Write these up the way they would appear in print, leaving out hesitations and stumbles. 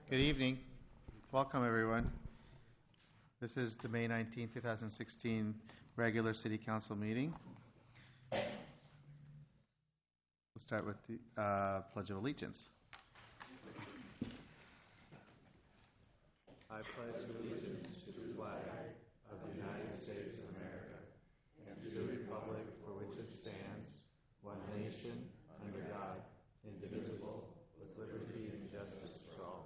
Good evening. Welcome, everyone. This is the May 19, 2016 regular City Council meeting. We'll start with the Pledge of Allegiance. I pledge allegiance to the flag of the United States of America and to the republic for which it stands, one nation, under God, indivisible, with liberty and justice for all.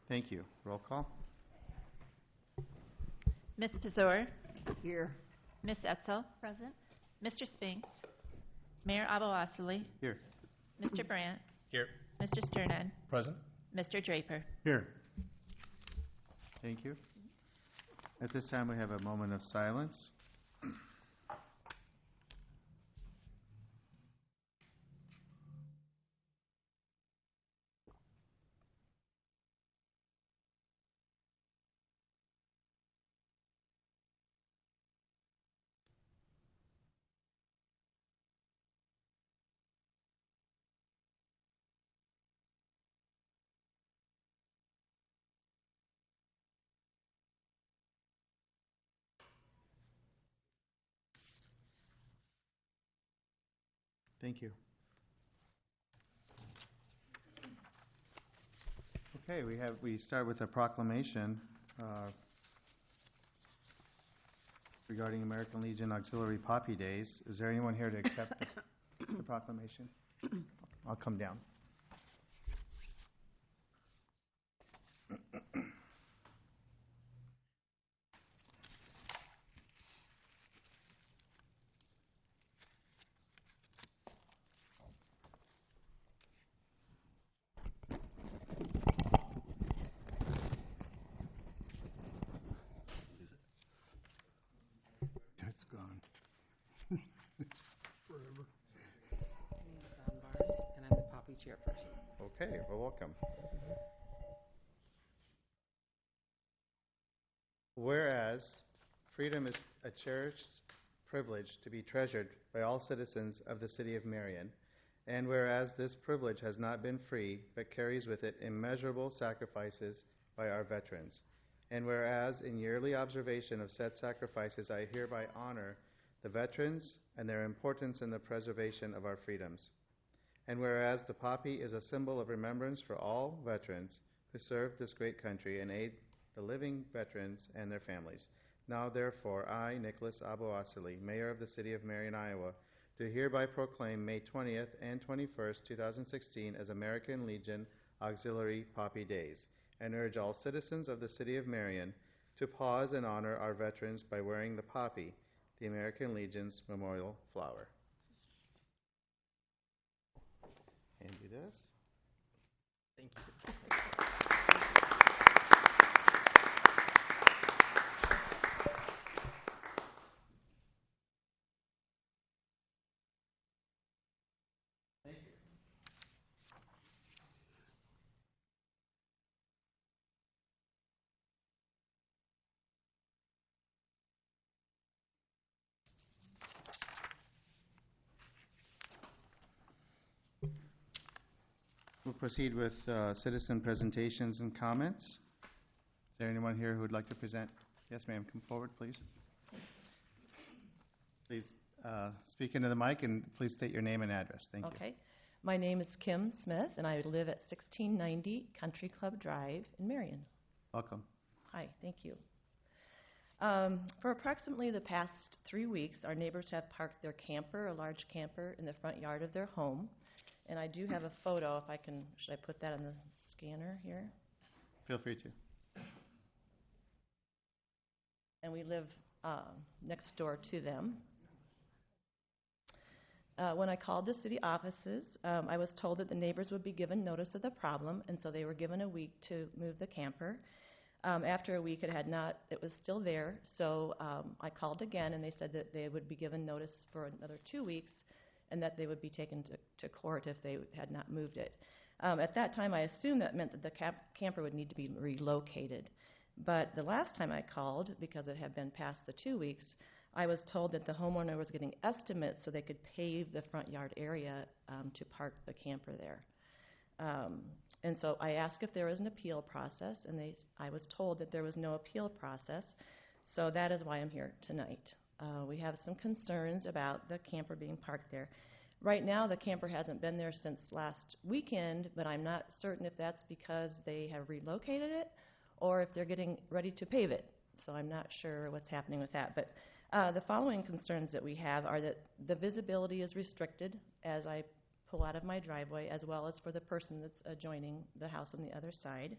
Thank you. Roll call. Ms. Pizor. Here. Ms. Etzel. Present. Mr. Spinks. Mayor Abou-Ossoli. Here. Mr. Brandt. Here. Mr. Sternad. Present. Mr. Draper. Here. Thank you. At this time, we have a moment of silence. Thank you. Okay, we start with a proclamation regarding American Legion Auxiliary Poppy Days. Is there anyone here to accept the proclamation? I'll come down. It's gone. Forever. My name is Don Barnes, and I'm the Poppy chairperson. Okay, well, welcome. Whereas freedom is a cherished privilege to be treasured by all citizens of the city of Marion, and whereas this privilege has not been free but carries with it immeasurable sacrifices by our veterans, and whereas in yearly observation of said sacrifices I hereby honor the veterans and their importance in the preservation of our freedoms, and whereas the poppy is a symbol of remembrance for all veterans who served this great country and aid the living veterans and their families. Now, therefore, I, Nicholas Abou-Ossoli, Mayor of the City of Marion, Iowa, do hereby proclaim May 20th and 21st, 2016 as American Legion Auxiliary Poppy Days, and urge all citizens of the City of Marion to pause and honor our veterans by wearing the poppy, the American Legion's memorial flower. Hand you this. Thank you. Thank you. We'll proceed with citizen presentations and comments. Is there anyone here who would like to present? Yes, ma'am. Come forward, please. Please speak into the mic and please state your name and address. Thank you. Okay. My name is Kim Smith, and I live at 1690 Country Club Drive in Marion. Welcome. Hi, thank you. For approximately the past 3 weeks, our neighbors have parked their camper, a large camper, in the front yard of their home. And I do have a photo, if I can, should I put that on the scanner here? Feel free to. And we live next door to them. When I called the city offices, I was told that the neighbors would be given notice of the problem, and so they were given a week to move the camper. After a week, it was still there, so I called again, and they said that they would be given notice for another 2 weeks, and that they would be taken to court if they had not moved it. At that time, I assumed that meant that the camper would need to be relocated. But the last time I called, because it had been past the 2 weeks, I was told that the homeowner was getting estimates so they could pave the front yard area to park the camper there. And so I asked if there was an appeal process, and I was told that there was no appeal process. So that is why I'm here tonight. We have some concerns about the camper being parked there. Right now, the camper hasn't been there since last weekend, but I'm not certain if that's because they have relocated it or if they're getting ready to pave it. So I'm not sure what's happening with that. But the following concerns that we have are that the visibility is restricted as I pull out of my driveway, as well as for the person that's adjoining the house on the other side.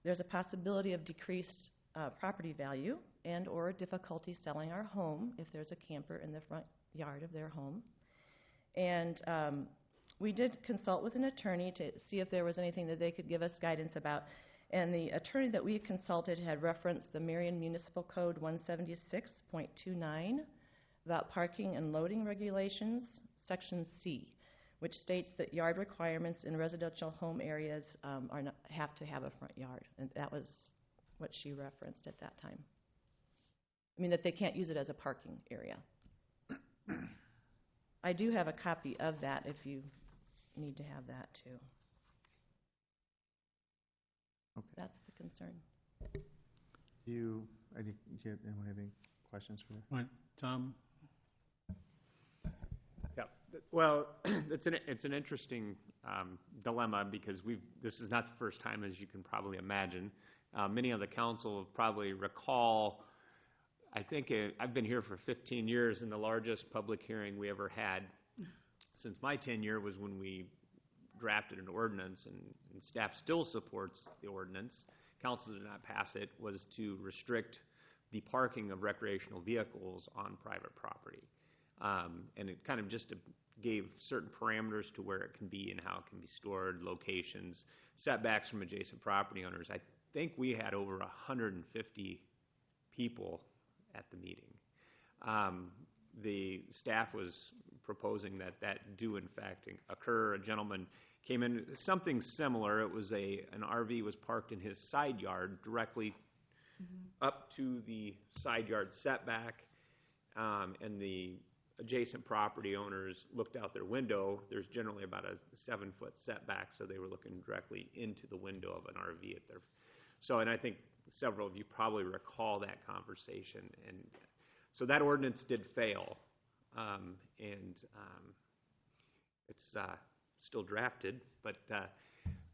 There's a possibility of decreased property value and or difficulty selling our home if there's a camper in the front yard of their home. And we did consult with an attorney to see if there was anything that they could give us guidance about. And the attorney that we consulted had referenced the Marion Municipal Code 176.29 about parking and loading regulations, Section C, which states that yard requirements in residential home areas have to have a front yard. And that was what she referenced at that time. I mean, that they can't use it as a parking area. I do have a copy of that if you need to have that too. Okay. That's the concern. Do you anyone have any questions for that? Right, Tom? Yeah, well, it's an interesting dilemma because this is not the first time, as you can probably imagine. Many on the council probably recall, I think I've been here for 15 years, and the largest public hearing we ever had since my tenure was when we drafted an ordinance, and staff still supports the ordinance. Council did not pass it, was to restrict the parking of recreational vehicles on private property. And it kind of just gave certain parameters to where it can be and how it can be stored, locations, setbacks from adjacent property owners. I think we had over 150 people at the meeting. The staff was proposing that do in fact occur. A gentleman came in, something similar. It was an RV was parked in his side yard directly up to the side yard setback, and the adjacent property owners looked out their window. There's generally about a 7-foot setback, so they were looking directly into the window of an RV at their. So, and I think several of you probably recall that conversation. And so that ordinance did fail, and it's still drafted, but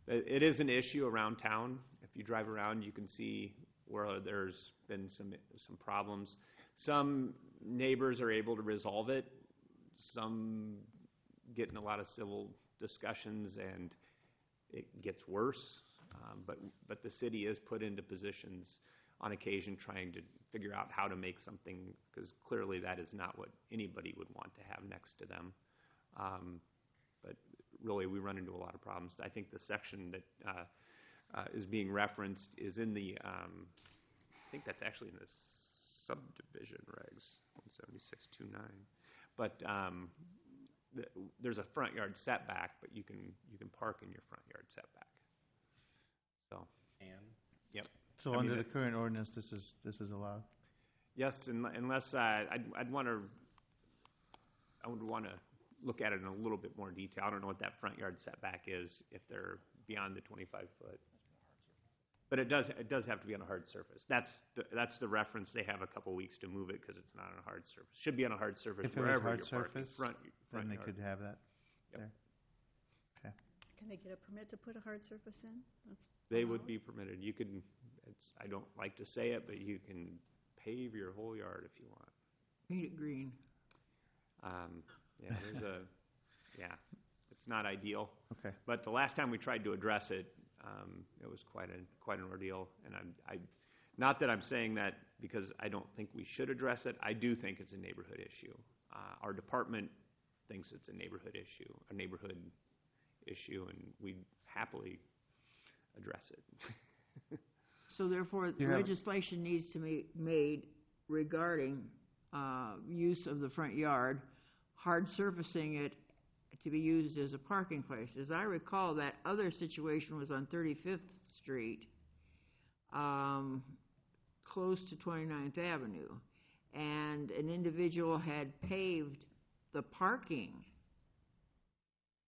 it is an issue around town. If you drive around, you can see where there's been some problems. Some neighbors are able to resolve it. Some get in a lot of civil discussions, and it gets worse. But the city is put into positions on occasion trying to figure out how to make something, because clearly that is not what anybody would want to have next to them. But really, we run into a lot of problems. I think the section that is being referenced is in the, I think that's actually in the subdivision regs, 176.29. But there's a front yard setback, but you can park in your front yard setback. So. And? Yep. So under the current ordinance, this is allowed? Yes, unless I would want to look at it in a little bit more detail. I don't know what that front yard setback is if they're beyond the 25 foot. But it does have to be on a hard surface. That's the reference. They have a couple weeks to move it because it's not on a hard surface. Should be on a hard surface If it wherever was hard you're parking. surface, then they yard. could have that Yep. there. Okay. Can they get a permit to put a hard surface in? They would be permitted. You can. I don't like to say it, but you can pave your whole yard if you want. Paint it green. Yeah, it's not ideal. Okay. But the last time we tried to address it, it was quite an ordeal. And I not that I'm saying that because I don't think we should address it. I do think it's a neighborhood issue. Our department thinks it's a neighborhood issue, and we happily address it. So therefore, legislation needs to be made regarding use of the front yard, hard surfacing it to be used as a parking place. As I recall, that other situation was on 35th Street, close to 29th Avenue, and an individual had paved the parking.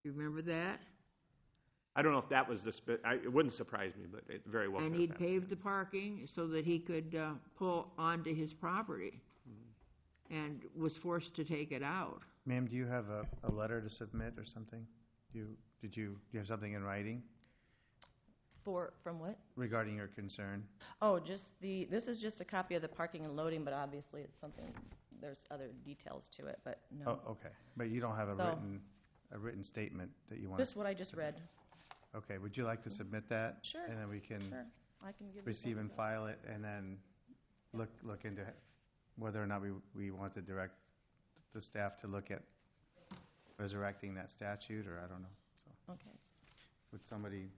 You remember that? I don't know if that was it wouldn't surprise me, but it very well could And have he'd been. paved the parking so that he could pull onto his property, and was forced to take it out. Ma'am, do you have a letter to submit or something? Do you have something in writing From what? regarding your concern? Oh, this is just a copy of the parking and loading, but obviously it's something, there's other details to it, but no. Oh, okay. But you don't have So- a written statement that you want Just what I just read. Okay, would you like to submit that? Sure. And then we can Sure, I can give you. receive and photographs. file it, and then look into whether or not we want to direct the staff to look at resurrecting that statute, or I don't know. So, Okay. would somebody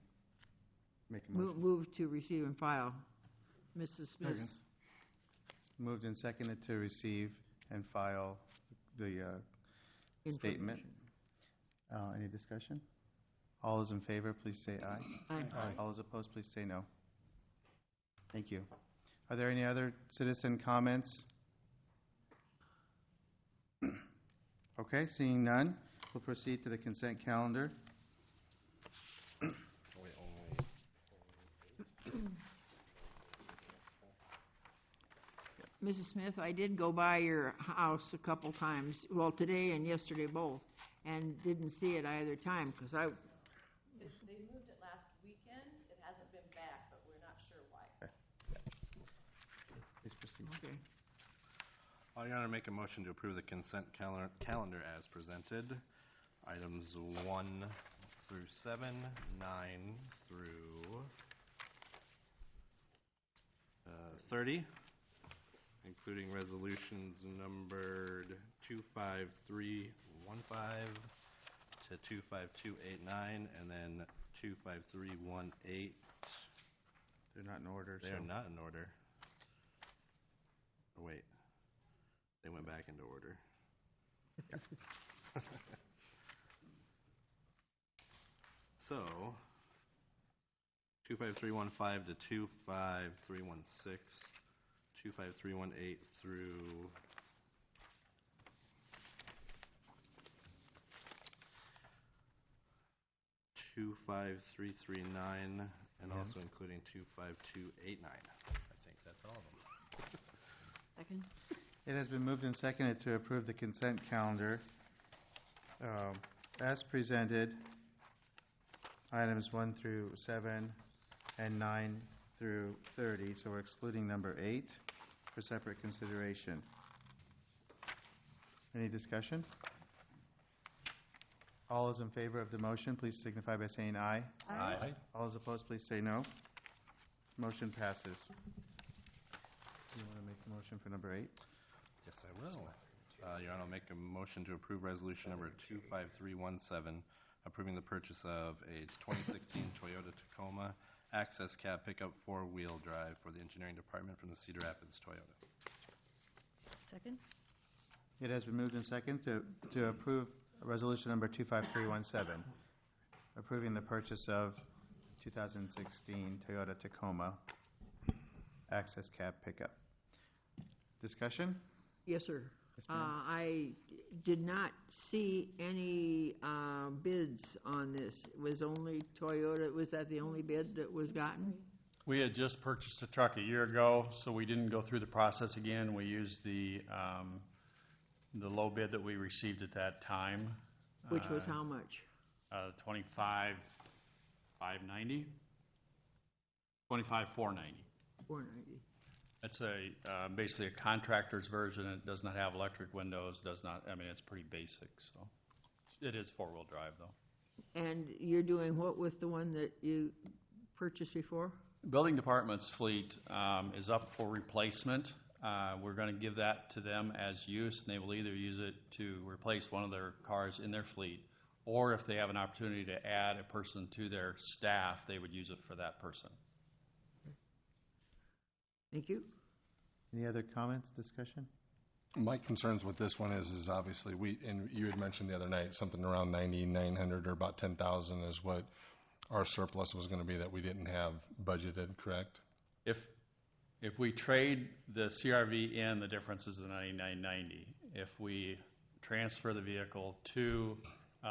make a motion? Move to receive and file. Mrs. Smith. Second. Moved and seconded to receive and file the statement. Any discussion? All those in favor, please say aye. Aye. All those opposed, please say no. Thank you. Are there any other citizen comments? Okay, seeing none, we'll proceed to the consent calendar. Mrs. Smith, I did go by your house a couple times, well, today and yesterday both, and didn't see it either time, because They moved it last weekend. It hasn't been back, but we're not sure why. Please proceed. okay. Your Honor, make a motion to approve the consent calendar as presented. Items 1 through 7, 9 through 30, including resolutions numbered 25315 to 25289, and then 25318. They're not in order. They so- are not in order. Oh, wait. They went back into order. So, 25315 to 25316, 25318 through 25339, and also including 25289. I think that's all of them. Second? It has been moved and seconded to approve the consent calendar as presented, items 1 through 7 and 9 through 30, so we're excluding number 8 for separate consideration. Any discussion? All those in favor of the motion, please signify by saying aye. Aye. All those opposed, please say no. Motion passes. Do you want to make the motion for number 8? Yes, I will. Your Honor, I'll make a motion to approve resolution number 25317, approving the purchase of a 2016 Toyota Tacoma Access Cab pickup 4-wheel drive for the engineering department from the Cedar Rapids Toyota. Second? It has been moved and seconded to approve resolution number 25317, approving the purchase of 2016 Toyota Tacoma Access Cab pickup. Discussion? Yes, sir. Yes, ma'am. I did not see any bids on this. It was only Toyota, was that the only bid that was gotten? We had just purchased a truck a year ago, so we didn't go through the process again. We used the low bid that we received at that time. Which was how much? $25,590. $25,490. $490. It's basically a contractor's version. It does not have electric windows. It's pretty basic. So it is 4-wheel drive though. And you're doing what with the one that you purchased before? Building department's fleet is up for replacement. We're going to give that to them as use, and they will either use it to replace one of their cars in their fleet, or if they have an opportunity to add a person to their staff, they would use it for that person. Thank you. Any other comments, discussion? My concerns with this one is obviously and you had mentioned the other night, something around 9,900 or about 10,000 is what our surplus was going to be that we didn't have budgeted, correct? If we trade the CRV in, the difference is the $99.90. If we transfer the vehicle to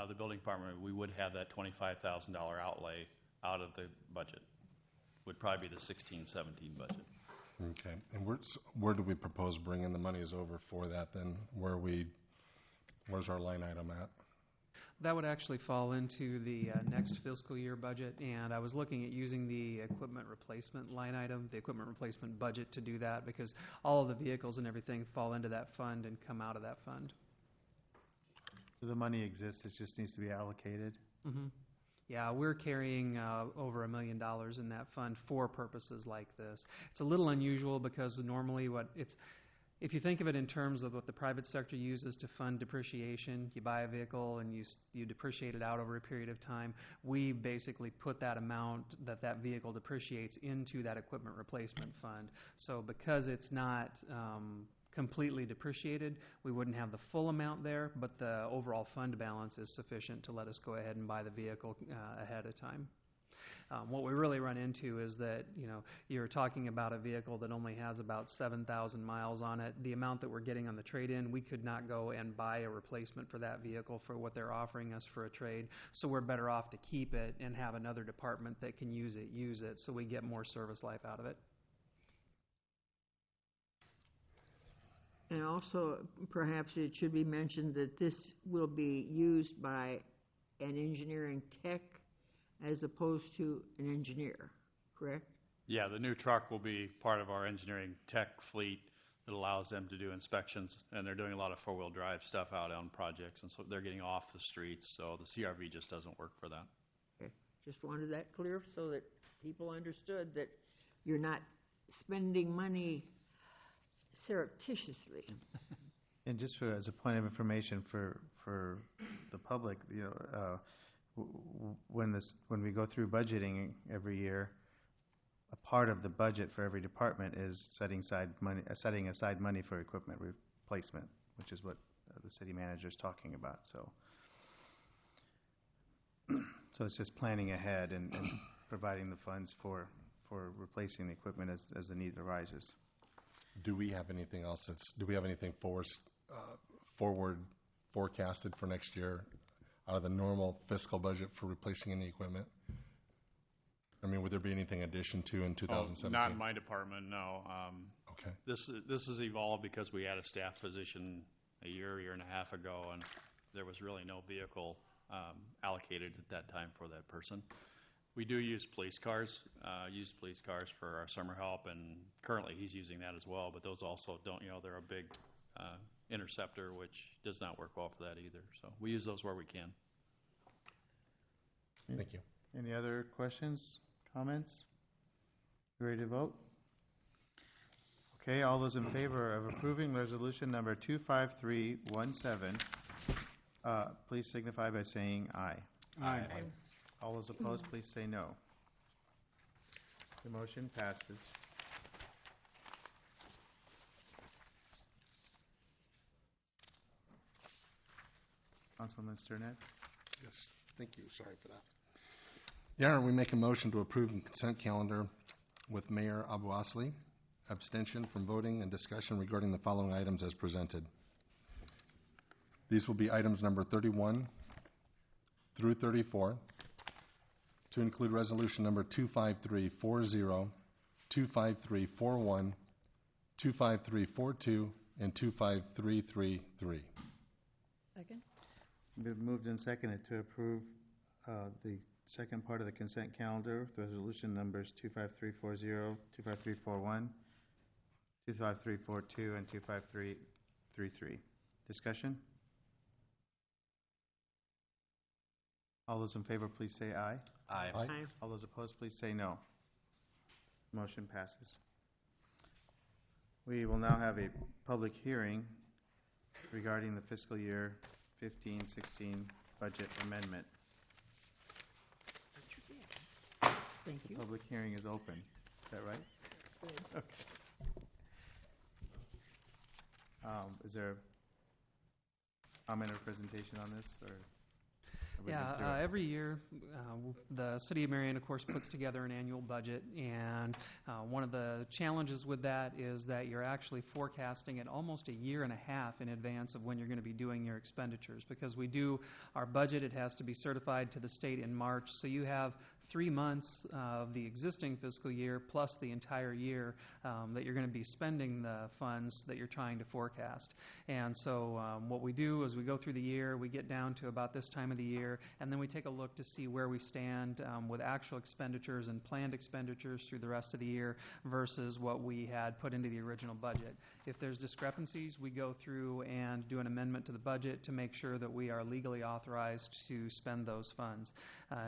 the building department, we would have that $25,000 outlay out of the budget. Would probably be the 16-17 budget. Okay. And where do we propose bringing the monies over for that then? Where's our line item at? That would actually fall into the next fiscal year budget, and I was looking at using the equipment replacement line item, the equipment replacement budget to do that, because all of the vehicles and everything fall into that fund and come out of that fund. So the money exists, it just needs to be allocated? Mm-hmm. Yeah, we're carrying over $1 million in that fund for purposes like this. It's a little unusual because normally if you think of it in terms of what the private sector uses to fund depreciation, you buy a vehicle and you depreciate it out over a period of time. We basically put that amount that vehicle depreciates into that equipment replacement fund. So because it's not completely depreciated, we wouldn't have the full amount there, but the overall fund balance is sufficient to let us go ahead and buy the vehicle ahead of time. What we really run into is that, you're talking about a vehicle that only has about 7,000 miles on it. The amount that we're getting on the trade-in, we could not go and buy a replacement for that vehicle for what they're offering us for a trade. So we're better off to keep it and have another department that can use it, so we get more service life out of it. And also, perhaps it should be mentioned that this will be used by an engineering tech as opposed to an engineer, correct? Yeah, the new truck will be part of our engineering tech fleet that allows them to do inspections, and they're doing a lot of four-wheel drive stuff out on projects, and so they're getting off the streets, so the CRV just doesn't work for that. Okay. Just wanted that clear so that people understood that you're not spending money surreptitiously. And just as a point of information for the public, when we go through budgeting every year, a part of the budget for every department is setting aside money for equipment replacement, which is what the city manager is talking about. So it's just planning ahead and providing the funds for replacing the equipment as the need arises. Do we have anything else do we have anything forward forecasted for next year out of the normal fiscal budget for replacing any equipment? I mean, would there be anything addition to in 2017? Not in my department, no. Okay. This has evolved because we had a staff position a year and a half ago, and there was really no vehicle allocated at that time for that person. We do use police cars, for our summer help, and currently he's using that as well, but those also don't, they're a big interceptor, which does not work well for that either. So we use those where we can. Thank you. Any other questions, comments? Ready to vote? Okay, all those in favor of approving resolution number 25317, please signify by saying aye. Aye. All those opposed, please say no. The motion passes. Councilman Sternad? Yes, thank you. Sorry for that. Your Honor, we make a motion to approve the consent calendar with Mayor Abu Asli. Abstention from voting and discussion regarding the following items as presented. These will be items number 31 through 34, to include resolution number 25340, 25341, 25342, and 25333. Second? Been moved and seconded to approve the second part of the consent calendar with resolution numbers 25340, 25341, 25342, and 25333. Discussion? All those in favor, please say aye. Aye. Aye. All those opposed, please say no. Motion passes. We will now have a public hearing regarding the fiscal year 15-16 budget amendment. Thank The you. public hearing is open. Is that right? Okay. Is there a comment or presentation on this? Or? we Yeah, went through it. every year, the City of Marion, of course, puts together an annual budget, and one of the challenges with that is that you're actually forecasting it almost a year and a half in advance of when you're going to be doing your expenditures. Because we do our budget, it has to be certified to the state in March, so you have 3 months of the existing fiscal year plus the entire year that you're going to be spending the funds that you're trying to forecast. And so what we do is we go through the year, we get down to about this time of the year, and then we take a look to see where we stand with actual expenditures and planned expenditures through the rest of the year versus what we had put into the original budget. If there's discrepancies, we go through and do an amendment to the budget to make sure that we are legally authorized to spend those funds.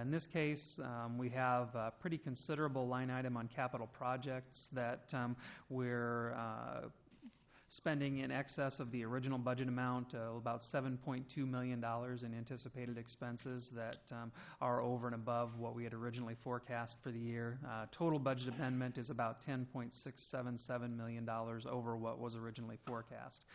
In this case, we have a pretty considerable line item on capital projects that we're spending in excess of the original budget amount, about $7.2 million in anticipated expenses that are over and above what we had originally forecast for the year. Total budget amendment is about $10.677 million over what was originally forecast.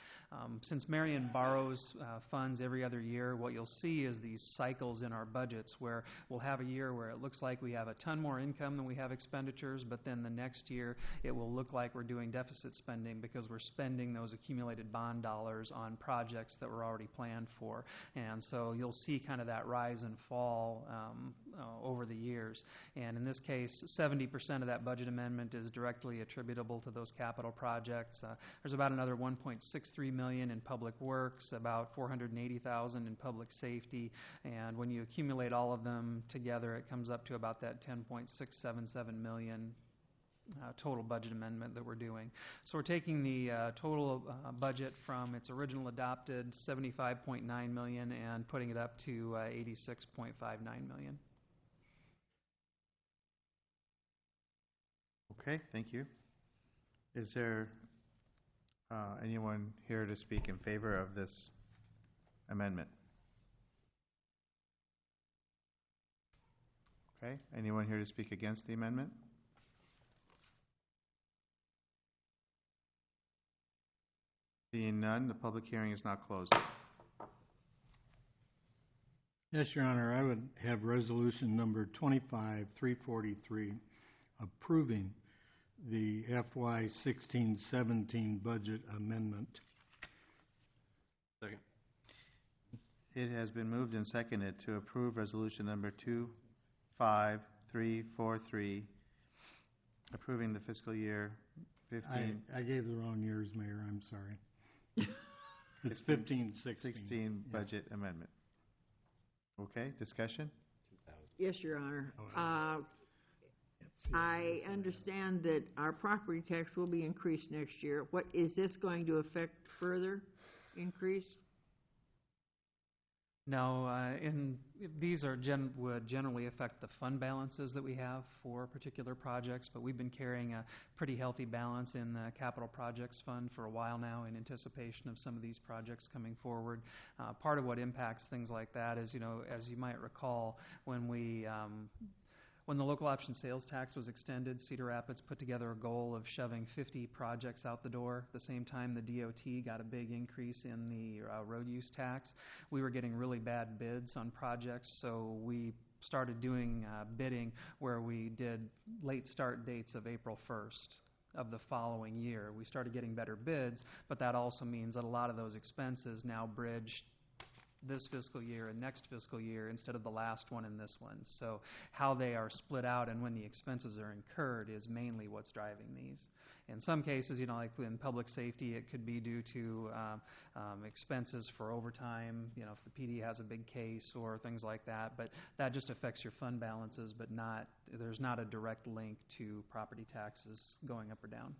Since Marion borrows funds every other year, what you'll see is these cycles in our budgets where we'll have a year where it looks like we have a ton more income than we have expenditures, but then the next year it will look like we're doing deficit spending because we're spending those accumulated bond dollars on projects that were already planned for. And so you'll see kind of that rise and fall over the years. And in this case, 70% of that budget amendment is directly attributable to those capital projects. There's about another $1.63 million in public works, about $480,000 in public safety, and when you accumulate all of them together, it comes up to about that $10.677 million total budget amendment that we're doing. So we're taking the total budget from its original adopted $75.9 million and putting it up to $86.59 million. Okay, thank you. Is there anyone here to speak in favor of this amendment? Okay, anyone here to speak against the amendment? Seeing none, the public hearing is now closed. Yes, Your Honor, I would have resolution number 25-343 approving the FY 16-17 budget amendment. Second. It has been moved and seconded to approve resolution number 25343, approving the fiscal year 15. I gave the wrong years, Mayor. I'm sorry. It's 15-16. 16 budget amendment. Okay, discussion? Yes, Your Honor. I understand that our property tax will be increased next year. What is this going to affect further increase? No, these are would generally affect the fund balances that we have for particular projects, but we've been carrying a pretty healthy balance in the capital projects fund for a while now in anticipation of some of these projects coming forward. Part of what impacts things like that is, as you might recall, when the local option sales tax was extended, Cedar Rapids put together a goal of shoving 50 projects out the door. At the same time, the DOT got a big increase in the road use tax. We were getting really bad bids on projects, so we started doing bidding where we did late start dates of April 1st of the following year. We started getting better bids, but that also means that a lot of those expenses now bridge this fiscal year and next fiscal year instead of the last one and this one. So how they are split out and when the expenses are incurred is mainly what's driving these. In some cases, like in public safety, it could be due to expenses for overtime, if the PD has a big case or things like that, but that just affects your fund balances, but there's not a direct link to property taxes going up or down.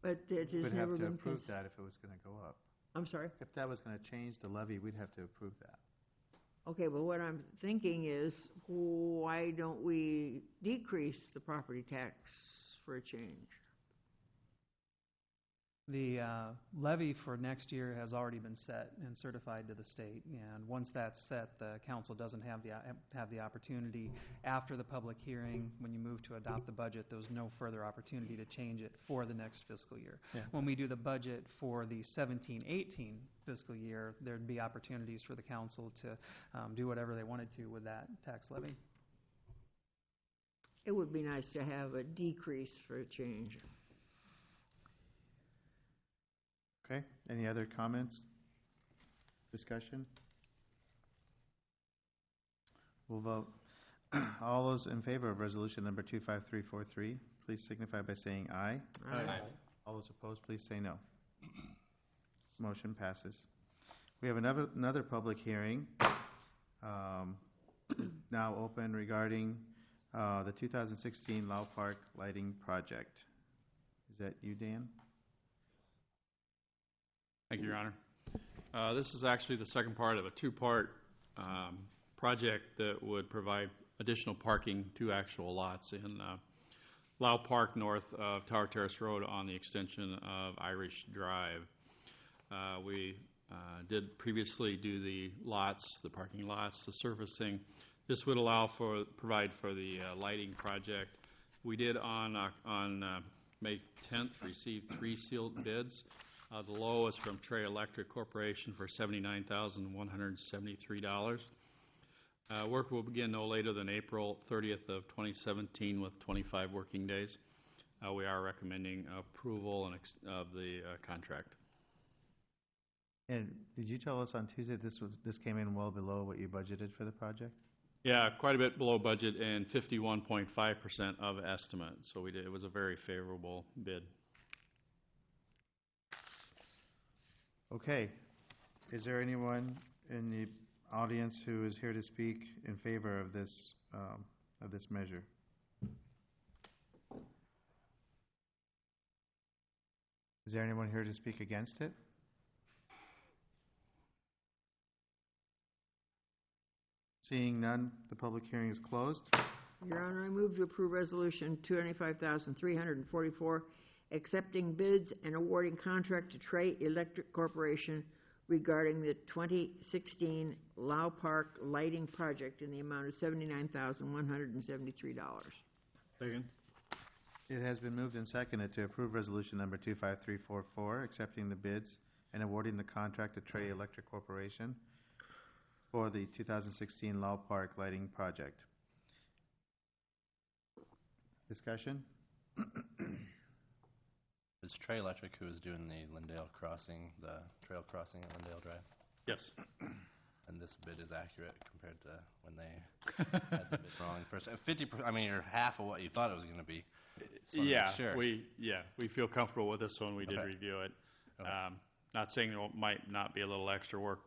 But it has We'd never have to been approve that if it was going to go up. I'm sorry? If that was going to change the levy, we'd have to approve that. Okay, but what I'm thinking is, why don't we decrease the property tax for a change? The levy for next year has already been set and certified to the state, and once that's set, the council doesn't have the opportunity after the public hearing. When you move to adopt the budget, there's no further opportunity to change it for the next fiscal year. Yeah. When we do the budget for the 17-18 fiscal year, there'd be opportunities for the council to do whatever they wanted to with that tax levy. It would be nice to have a decrease for a change. Okay, any other comments? Discussion? We'll vote. All those in favor of resolution number 25343, please signify by saying aye. Aye. All those opposed, please say no. Motion passes. We have another public hearing now open regarding the 2016 Lau Park lighting project. Is that you, Dan? Thank you, Your Honor. This is actually the second part of a two-part project that would provide additional parking, 2 actual lots in Lau Park north of Tower Terrace Road on the extension of Irish Drive. We did previously do the parking lots, the surfacing. This would provide for the lighting project. We did on May 10th receive 3 sealed bids. The lowest from Trey Electric Corporation for $79,173. Work will begin no later than April 30th of 2017 with 25 working days. We are recommending approval of the contract. And did you tell us on Tuesday this came in well below what you budgeted for the project? Yeah, quite a bit below budget and 51.5% of estimate. So it was a very favorable bid. Okay. Is there anyone in the audience who is here to speak in favor of this measure? Is there anyone here to speak against it? Seeing none, the public hearing is closed. Your Honor, I move to approve Resolution 295,344, accepting bids and awarding contract to Trey Electric Corporation regarding the 2016 Lau Park lighting project in the amount of $79,173. Second. It has been moved and seconded to approve resolution number 25344, accepting the bids and awarding the contract to Trey Electric Corporation for the 2016 Lau Park lighting project. Discussion? It's Trey Electric who is doing the Lindale crossing, the trail crossing at Lindale Drive. Yes. And this bid is accurate compared to when they had the bid wrong first. 50%. I mean, you're half of what you thought it was going to be. Yeah, sure. we feel comfortable with this one. We did Okay. review it. Okay. Not saying there might not be a little extra work,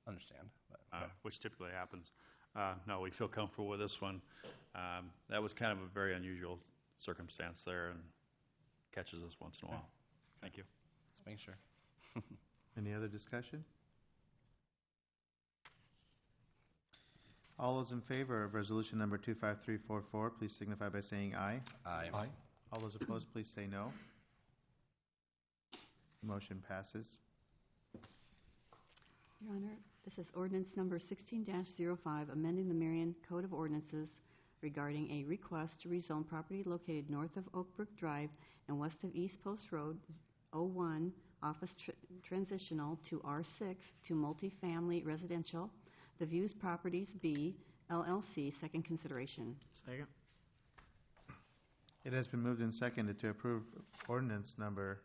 Understand. But, which typically happens. No, we feel comfortable with this one. That was kind of a very unusual circumstance there, and catches us once in a while. Thank you. Let's make sure. Any other discussion? All those in favor of resolution number 25344, please signify by saying aye. Aye. All those opposed, please say no. Motion passes. Your Honor, this is ordinance number 16-05, amending the Marion Code of Ordinances regarding a request to rezone property located north of Oakbrook Drive and west of East Post Road, 01, office transitional to R6 to multifamily residential. The Views Properties B, LLC, second consideration. Second. It has been moved and seconded to approve ordinance number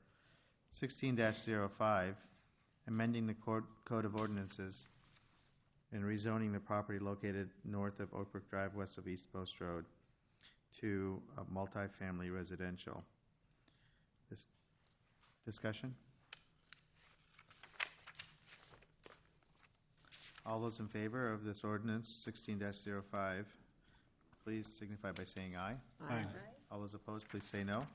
16-05, amending the Code of Ordinances and rezoning the property located north of Oakbrook Drive, west of East Post Road to a multifamily residential. This discussion? All those in favor of this ordinance 16-05, please signify by saying aye. Aye. All those opposed, please say no.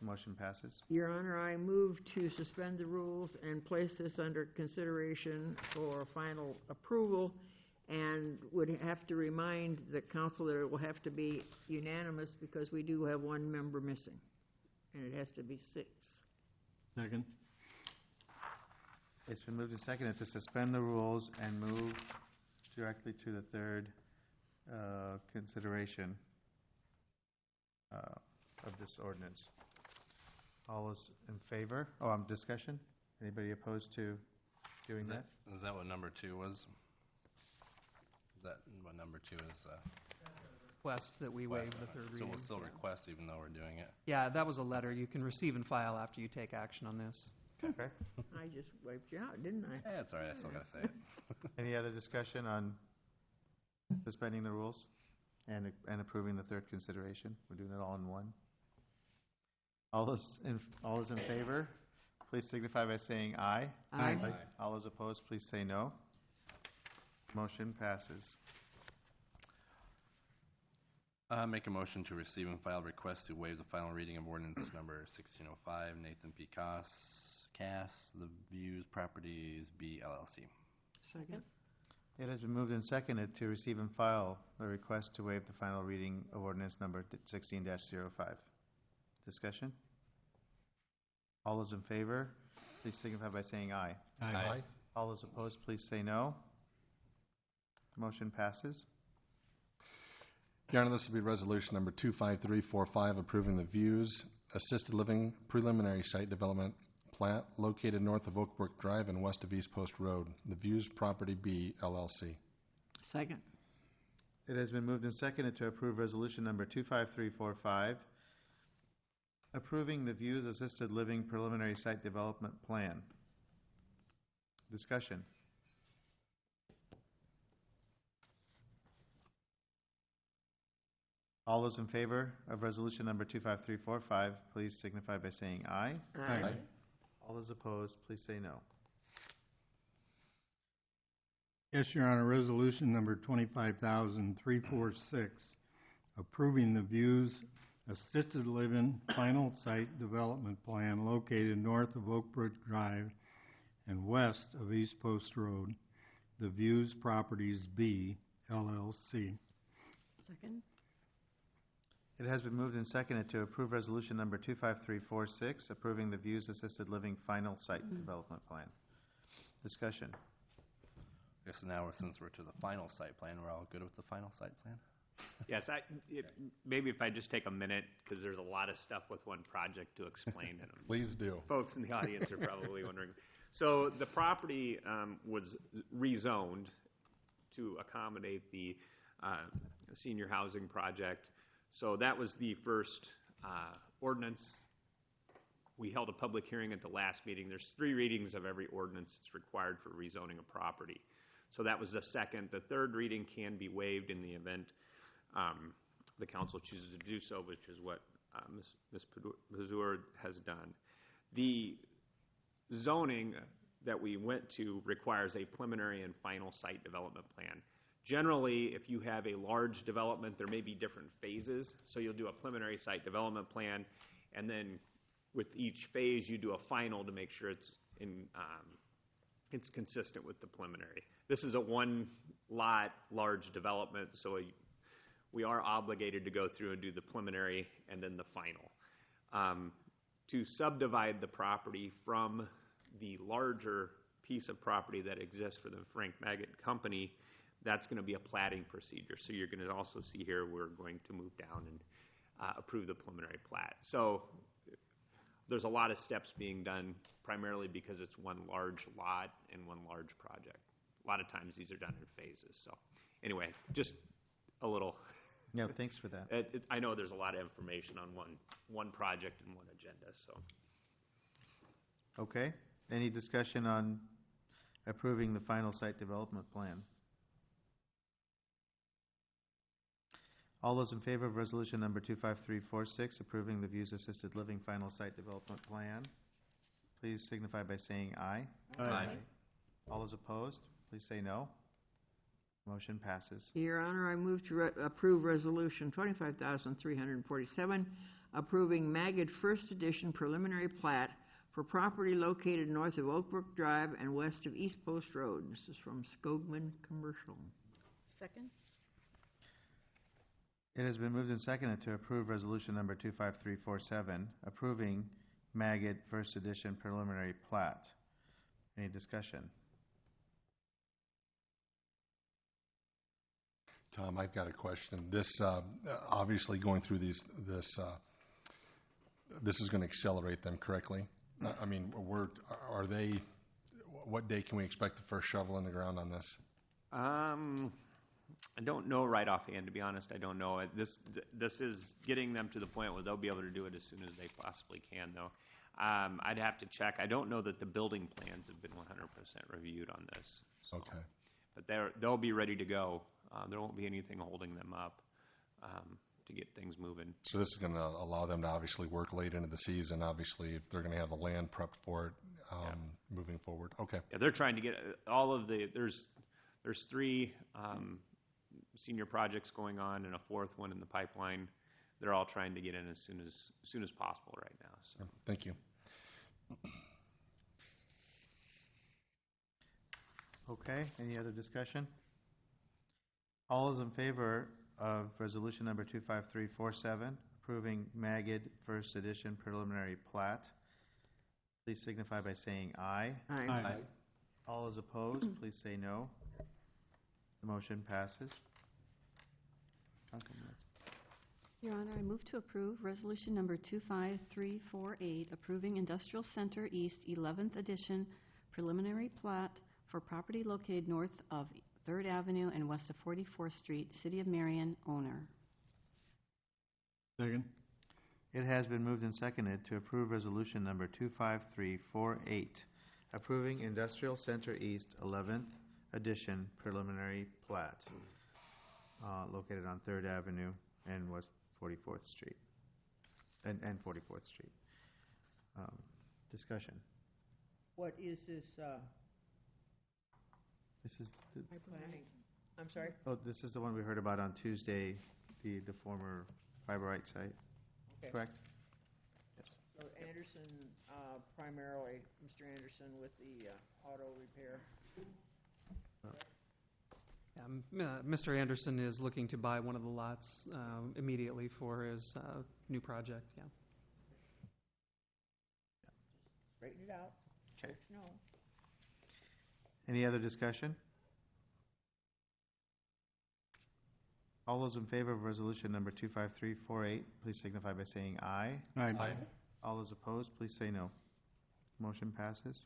Motion passes. Your Honor, I move to suspend the rules and place this under consideration for final approval, and would have to remind the council that it will have to be unanimous because we do have one member missing, and it has to be 6. Second. It's been moved and seconded to suspend the rules and move directly to the third consideration of this ordinance. All those in favor? Discussion? Anybody opposed to doing that? Is that what number 2 was? Is that what number 2 is? Request that we waive the third So reading. we'll still request even though we're doing it? Yeah, that was a letter. You can receive and file after you take action on this. Okay. I just wiped you out, didn't I? Yeah, it's all right. I still got to say it. Any other discussion on suspending the rules and approving the third consideration? We're doing it all in one. All those in favor, please signify by saying aye. Aye. All those opposed, please say no. Motion passes. Make a motion to receive and file request to waive the final reading of ordinance number 1605, Nathan P. Cass, The Views Properties B. LLC. Second. It has been moved and seconded to receive and file the request to waive the final reading of ordinance number 16-05. Discussion? All those in favor, please signify by saying aye. Aye. All those opposed, please say no. Motion passes. Your Honor, this will be resolution number 25345, approving the Views Assisted Living Preliminary Site Development Plat located north of Oak Brook Drive and west of East Post Road, the Views Property B, LLC. Second. It has been moved and seconded to approve resolution number 25345, approving the Views Assisted Living Preliminary Site Development Plan. Discussion. All those in favor of resolution number 25345, please signify by saying aye. Aye. All those opposed, please say no. Yes, Your Honor, resolution number 25,346, approving the Views Assisted Living Final Site Development Plan located north of Oak Brook Drive and west of East Post Road, the Views Properties B, LLC. Second. It has been moved and seconded to approve resolution number 25346, approving the Views Assisted Living Final Site Development Plan. Discussion. I guess now, since we're to the final site plan, we're all good with the final site plan? Yes, maybe if I just take a minute, because there's a lot of stuff with one project to explain. And Please do. Folks in the audience are probably wondering. So the property was rezoned to accommodate the senior housing project. So that was the first ordinance. We held a public hearing at the last meeting. There's 3 readings of every ordinance that's required for rezoning a property. So that was the second. The third reading can be waived in the event the council chooses to do so, which is what Ms. Pazur has done. The zoning that we went to requires a preliminary and final site development plan. Generally, if you have a large development, there may be different phases. So you'll do a preliminary site development plan, and then with each phase, you do a final to make sure it's consistent with the preliminary. This is a one-lot large development, so we are obligated to go through and do the preliminary and then the final. To subdivide the property from the larger piece of property that exists for the Frank Maggot Company, that's going to be a platting procedure. So you're going to also see here we're going to move down and approve the preliminary plat. So there's a lot of steps being done, primarily because it's one large lot and one large project. A lot of times these are done in phases. So anyway, just a little. No, thanks for that. I know there's a lot of information on one project and one agenda. So. Okay. Any discussion on approving the final site development plan? All those in favor of resolution number 25346, approving the Views Assisted Living Final Site Development Plan, please signify by saying aye. Aye. All those opposed, please say no. Motion passes. Your Honor, I move to approve resolution 25,347, approving Maggot First Edition preliminary plat for property located north of Oak Brook Drive and west of East Post Road. This is from Skogman Commercial. Second. It has been moved and seconded to approve resolution number 25347, approving Magid First Edition preliminary plat. Any discussion? Tom, I've got a question. This, obviously going through this is going to accelerate them correctly? I mean, what day can we expect the first shovel in the ground on this? I don't know right offhand, to be honest. I don't know. This is getting them to the point where they'll be able to do it as soon as they possibly can, though. I'd have to check. I don't know that the building plans have been 100% reviewed on this. So. Okay. But they'll be ready to go. There won't be anything holding them up to get things moving. So this is going to allow them to obviously work late into the season, obviously, if they're going to have the land prepped for it moving forward. Okay. Yeah, they're trying to get all of the, there's 3 senior projects going on and a 4th one in the pipeline. They're all trying to get in as soon as possible right now. So. Thank you. Okay, any other discussion? All those in favor of resolution number 25347, approving Magid First Edition preliminary plat, please signify by saying aye. Aye. Aye. All those opposed, please say no. The motion passes. Your Honor, I move to approve Resolution Number 25348, approving Industrial Center East 11th Edition preliminary plat for property located north of 3rd Avenue and west of 44th Street, City of Marion, owner. Second. It has been moved and seconded to approve resolution number 25348, approving Industrial Center East 11th Edition preliminary plat, located on 3rd Avenue and West 44th Street, and 44th Street. Discussion. What is this, This is the, planning? I'm sorry? oh, this is the one we heard about on Tuesday, the former Fiberite site, Okay. correct? Yes. So Anderson, primarily, Mr. Anderson with the auto repair. Mr. Anderson is looking to buy one of the lots immediately for his new project, yeah. Straighten it out. Okay. No. Any other discussion? All those in favor of resolution number 25348, please signify by saying aye. Aye. All those opposed, please say no. Motion passes.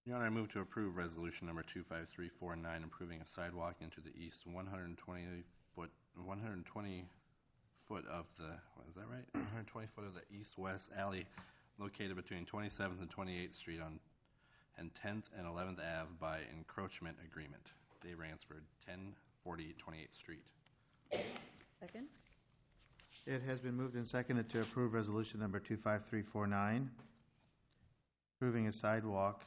Your Honor, I move to approve resolution number 25349, approving a sidewalk into the east 120 foot of the, what is that right? 120 foot of the east-west alley located between 27th and 28th Street and 10th and 11th Ave by encroachment agreement. Dave Ransford, 1040 28th Street. Second? It has been moved and seconded to approve resolution number 25349, approving a sidewalk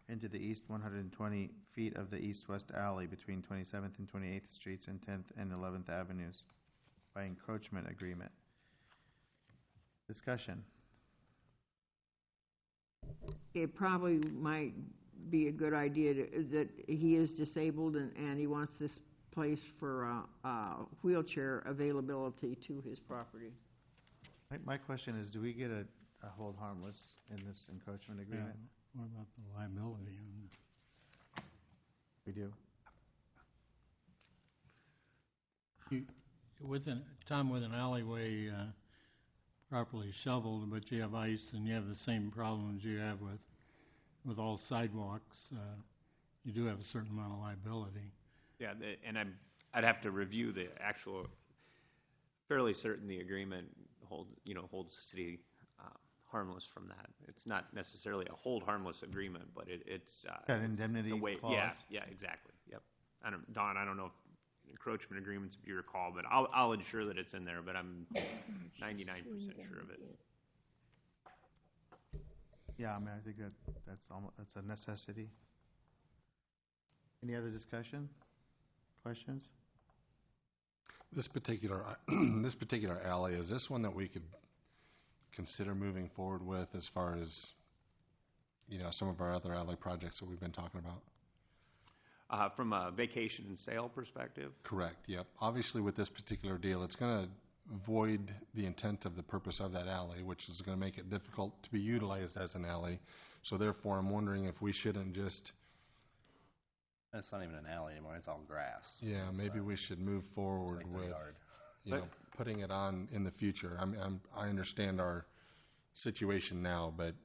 into the east 120 feet of the east-west alley between 27th and 28th Streets and 10th and 11th Avenues by encroachment agreement. Discussion. It probably might be a good idea that he is disabled and he wants this place for wheelchair availability to his property. My question is, do we get a hold harmless in this encroachment agreement? Yeah. What about the liability on We do. Tom, with an alleyway properly shoveled, but you have ice and you have the same problems you have with all sidewalks, you do have a certain amount of liability. Yeah, and I'd have to review the actual, fairly certain the agreement holds the city harmless from that. It's not necessarily a hold harmless agreement, but it's That indemnity the way, clause? Yeah, exactly. Yep. Don, I don't know if encroachment agreements, if you recall, but I'll ensure that it's in there, but I'm 99% sure of it. Yeah, I mean, I think that's a necessity. Any other discussion? Questions? This particular alley, is this one that we could consider moving forward with as far as, some of our other alley projects that we've been talking about? From a vacation and sale perspective? Correct, yep. Obviously, with this particular deal, it's going to void the intent of the purpose of that alley, which is going to make it difficult to be utilized as an alley. So therefore, I'm wondering if we shouldn't just, It's not even an alley anymore, it's all grass. yeah, maybe we should move forward It's like with, their yard. putting it on in the future. I understand our situation now, but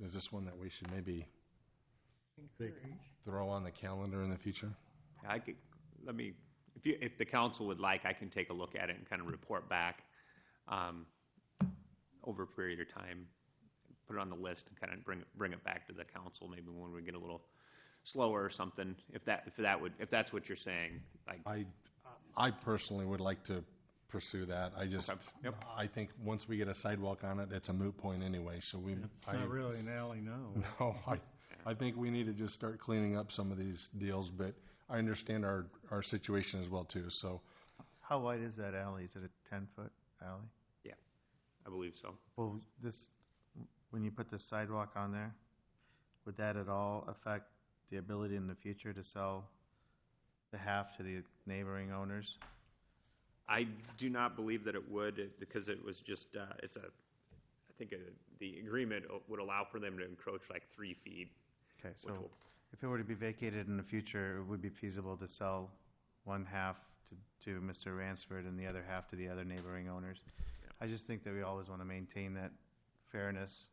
is this one that we should maybe throw on the calendar in the future? I could, if the council would like, I can take a look at it and kind of report back over a period of time, put it on the list and kind of bring it back to the council maybe when we get a little slower or something, if that's what you're saying. I personally would like to pursue that. I think once we get a sidewalk on it, it's a moot point anyway, so It's not really an alley now. No, I think we need to just start cleaning up some of these deals, but I understand our situation as well too, so. How wide is that alley? Is it a 10-foot alley? Yeah, I believe so. Well, when you put the sidewalk on there, would that at all affect the ability in the future to sell the half to the neighboring owners? I do not believe that it would, because it was just, the agreement would allow for them to encroach like 3 feet. Okay, so if it were to be vacated in the future, it would be feasible to sell one half to Mr. Ransford and the other half to the other neighboring owners. Yeah. I just think that we always want to maintain that fairness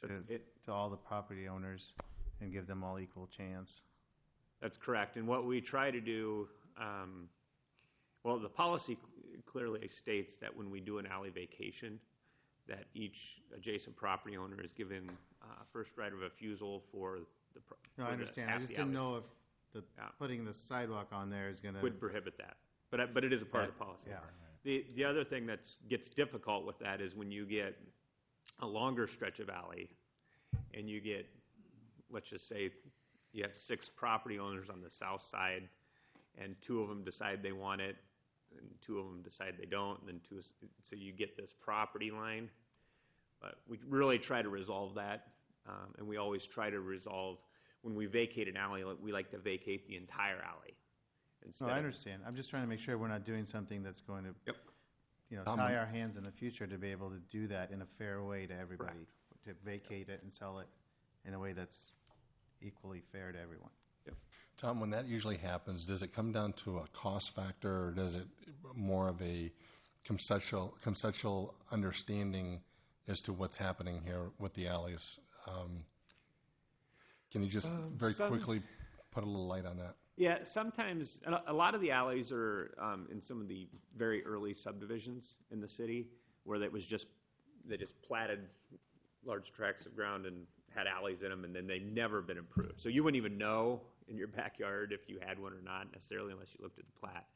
to all the property owners and give them all equal chance. That's correct. And what we try to do, the policy clearly states that when we do an alley vacation, that each adjacent property owner is given first right of refusal for the. No, I understand. I just didn't know if putting the sidewalk on there is going to would prohibit that, but it is a part of the policy. Yeah. The other thing that gets difficult with that is when you get a longer stretch of alley, and you get, let's just say, you have 6 property owners on the south side, and 2 of them decide they want it, and 2 of them decide they don't, and then so you get this property line. But we really try to resolve that, and we always try to resolve, when we vacate an alley, we like to vacate the entire alley. No, I understand. I'm just trying to make sure we're not doing something that's going to tie our hands in the future to be able to do that in a fair way to everybody, to vacate it and sell it in a way that's equally fair to everyone. Tom, when that usually happens, does it come down to a cost factor, or does it more of a conceptual understanding as to what's happening here with the alleys? Can you just very quickly put a little light on that? Yeah, sometimes a lot of the alleys are in some of the very early subdivisions in the city where they just platted large tracts of ground and had alleys in them, and then they've never been improved. So you wouldn't even know in your backyard if you had one or not necessarily unless you looked at the plat.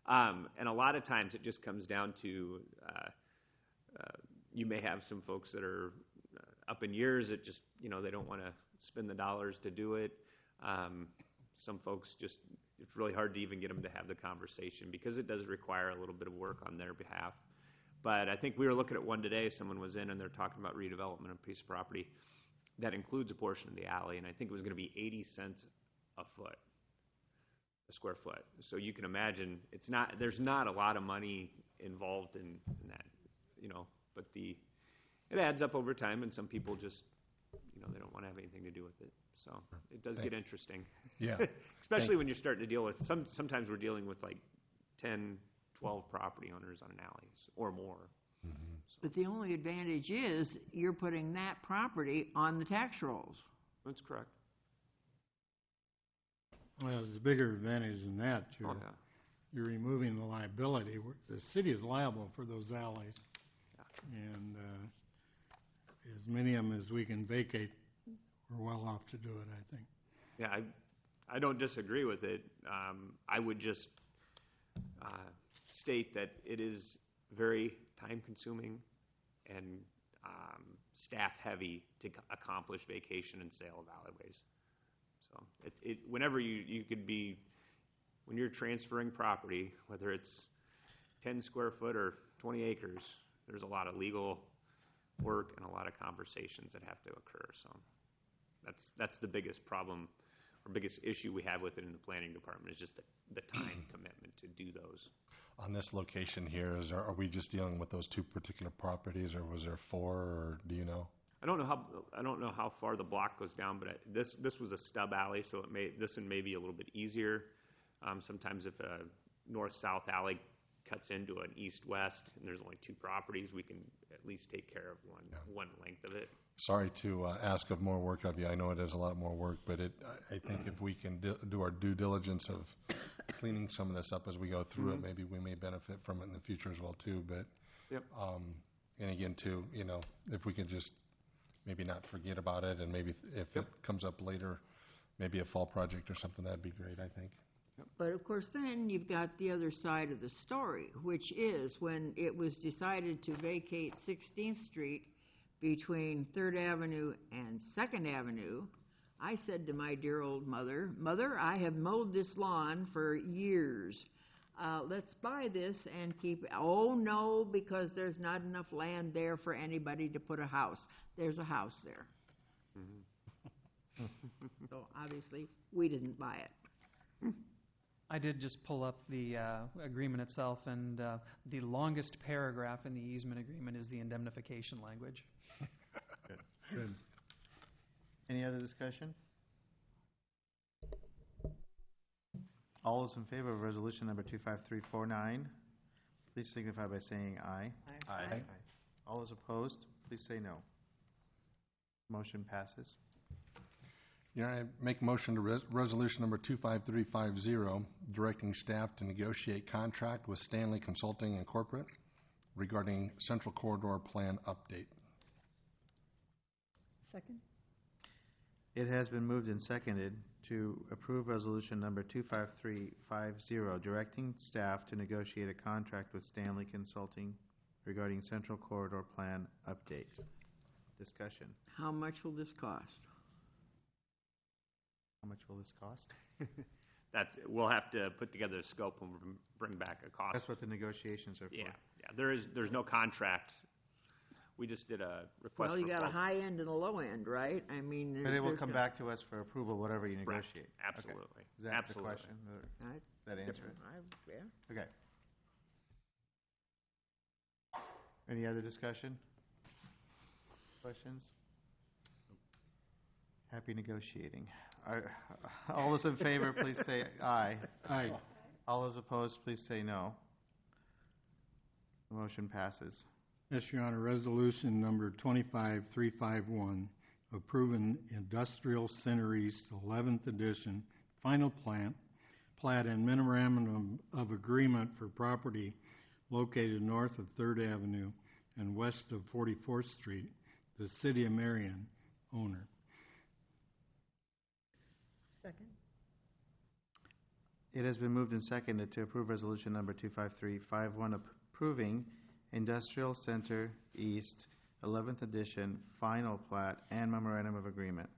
And a lot of times it just comes down to you may have some folks that are up in years that just, they don't want to spend the dollars to do it. Some folks it's really hard to even get them to have the conversation because it does require a little bit of work on their behalf. But I think we were looking at one today, someone was in and they're talking about redevelopment of a piece of property that includes a portion of the alley, and I think it was going to be 80 cents a square foot. So you can imagine there's not a lot of money involved in that, but it adds up over time, and some people just, they don't want to have anything to do with it. So it does get interesting. Yeah. Especially when you're starting to deal with, sometimes we're dealing with like 10, 12 property owners on an alley or more. Mm-hmm. So. But the only advantage is you're putting that property on the tax rolls. That's correct. Well, there's a bigger advantage than that. You're removing the liability. The city is liable for those alleys. Yeah. And as many of them as we can vacate, we're well off to do it, I think. Yeah, I don't disagree with it. I would just state that it is very time-consuming and staff-heavy to accomplish vacation and sale of alleyways. So whenever you could be, when you're transferring property, whether it's 10 square foot or 20 acres, there's a lot of legal work and a lot of conversations that have to occur. So that's the biggest problem our biggest issue we have with it in the planning department is just the time commitment to do those. On this location here, are we just dealing with those two particular properties, or was there four, or do you know? I don't know how far the block goes down, but this was a stub alley, so this one may be a little bit easier. Sometimes if a north-south alley cuts into an east-west and there's only two properties, we can at least take care of one length of it. Sorry to ask of more work of you. I know it is a lot more work, but I think if we can do our due diligence of cleaning some of this up as we go through it, maybe we may benefit from it in the future as well too. But yep. And again too, if we could just maybe not forget about it, and maybe if it comes up later, maybe a fall project or something, that'd be great, I think. But of course, then you've got the other side of the story, which is when it was decided to vacate 16th Street between 3rd Avenue and 2nd Avenue, I said to my dear old mother, "Mother, I have mowed this lawn for years. Let's buy this and keep it." "Oh, no, because there's not enough land there for anybody to put a house." There's a house there. So obviously, we didn't buy it. I did just pull up the agreement itself, and the longest paragraph in the easement agreement is the indemnification language. Good. Any other discussion? All those in favor of resolution number 25349, please signify by saying aye. Aye. All those opposed, please say no. Motion passes. I make a motion to resolution number 25350, directing staff to negotiate contract with Stanley Consulting Incorporated regarding Central Corridor Plan update. Second? It has been moved and seconded to approve resolution number 25350, directing staff to negotiate a contract with Stanley Consulting regarding Central Corridor Plan update. Discussion. How much will this cost? How much will this cost? We'll have to put together a scope and bring back a cost. That's what the negotiations are for. Yeah. There's no contract. We just did a request. Well, you got a high end and a low end, right? I mean, but it will come back to us for approval, whatever you negotiate. Right. Absolutely. Okay. Is that Absolutely. the question? Does that answer it? Yeah. Okay. Any other discussion? Questions? Happy negotiating. All those in favor, please say aye. Aye. All those opposed, please say no. The motion passes. Yes, Your Honor, resolution number 25351, approving Industrial Center East 11th Edition final plat and memorandum of agreement for property located north of 3rd Avenue and west of 44th Street, the City of Marion owner. Second? It has been moved and seconded to approve resolution number 25351, approving Industrial Center East 11th Edition final plat and memorandum of agreement.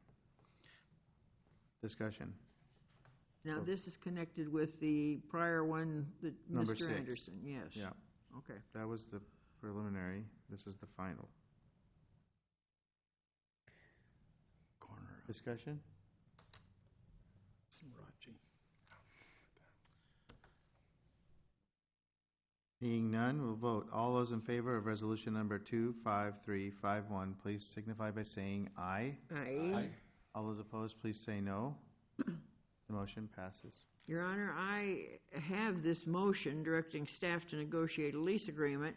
Discussion. Now, this is connected with the prior one, that Number Mr. 6. Anderson, yes. Yeah. Okay. That was the preliminary. This is the final. Corner Discussion? of Rachi. Seeing none, we'll vote. All those in favor of resolution number 25351, please signify by saying aye. Aye. All those opposed, please say no. The motion passes. Your Honor, I have this motion directing staff to negotiate a lease agreement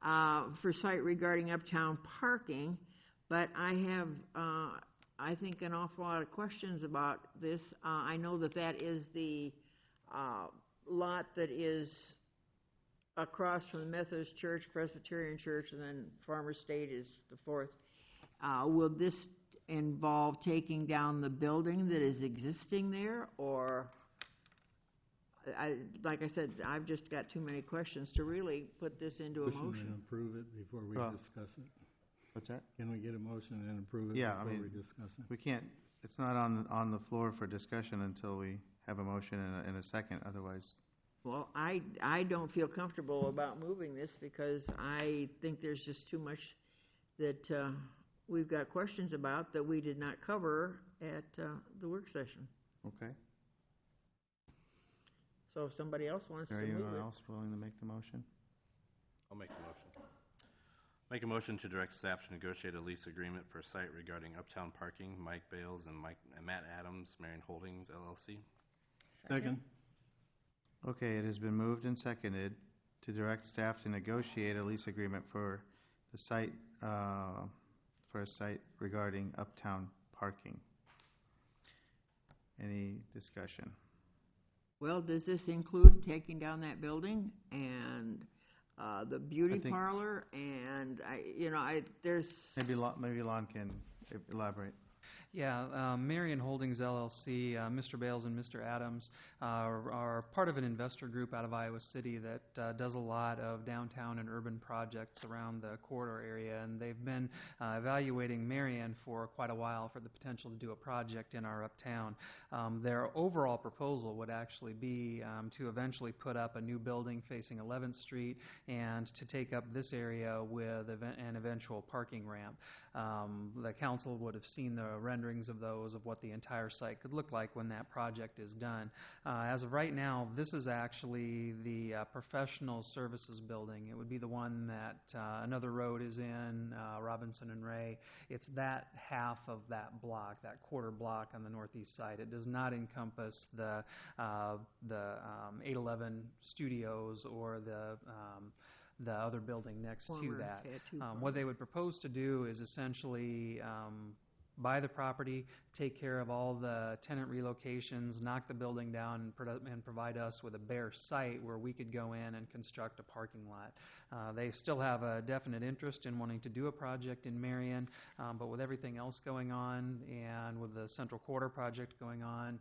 for site regarding uptown parking, but I have, I think, an awful lot of questions about this. I know that is the lot that is across from the Methodist Church, Presbyterian Church, and then Farmers State is the fourth. Will this involve taking down the building that is existing there, or, like I said, I've just got too many questions to really put this into a Motion motion. and approve it before we discuss it. What's that? Can we get a motion and approve it Yeah, before we discuss it? we can't, it's not on the floor for discussion until we have a motion and a second, otherwise. Well, I don't feel comfortable about moving this because I think there's just too much that we've got questions about that we did not cover at the work session. Okay. So if somebody else wants to Is there move anyone it. else willing to make the motion? I'll make the motion. Make a motion to direct staff to negotiate a lease agreement for a site regarding uptown parking, Mike Bales and Matt Adams, Marion Holdings, LLC. Second. Okay, it has been moved and seconded to direct staff to negotiate a lease agreement for the site, for a site regarding uptown parking. Any discussion? Well, does this include taking down that building and the beauty parlor and there's Maybe Lon can elaborate. Yeah, Marion Holdings LLC, Mr. Bales and Mr. Adams are part of an investor group out of Iowa City that does a lot of downtown and urban projects around the corridor area, and they've been evaluating Marion for quite a while for the potential to do a project in our uptown. Their overall proposal would actually be to eventually put up a new building facing 11th Street and to take up this area with an eventual parking ramp. The council would have seen the renderings of those of what the entire site could look like when that project is done. As of right now, this is actually the professional services building. It would be the one that Another Road is in, Robinson and Ray. It's that half of that block, that quarter block on the northeast side. It does not encompass the 811 studios or the other building next to that. What they would propose to do is essentially buy the property, take care of all the tenant relocations, knock the building down, and provide us with a bare site where we could go in and construct a parking lot. They still have a definite interest in wanting to do a project in Marion, but with everything else going on and with the Central Quarter project going on,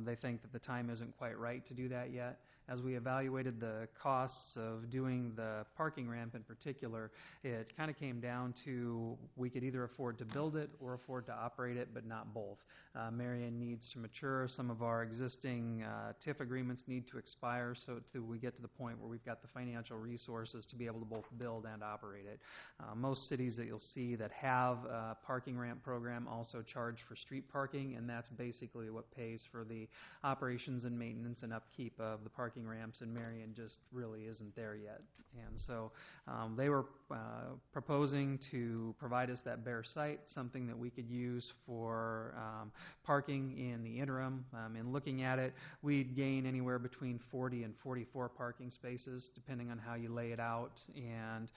they think that the time isn't quite right to do that yet. As we evaluated the costs of doing the parking ramp in particular, it kind of came down to we could either afford to build it or afford to operate it, but not both. Marion needs to mature. Some of our existing TIF agreements need to expire so we get to the point where we've got the financial resources to be able to both build and operate it. Most cities that you'll see that have a parking ramp program also charge for street parking, and that's basically what pays for the operations and maintenance and upkeep of the parking ramps, and Marion just really isn't there yet. And so they were proposing to provide us that bare site, something that we could use for parking in the interim. In looking at it, we'd gain anywhere between 40 and 44 parking spaces, depending on how you lay it out, and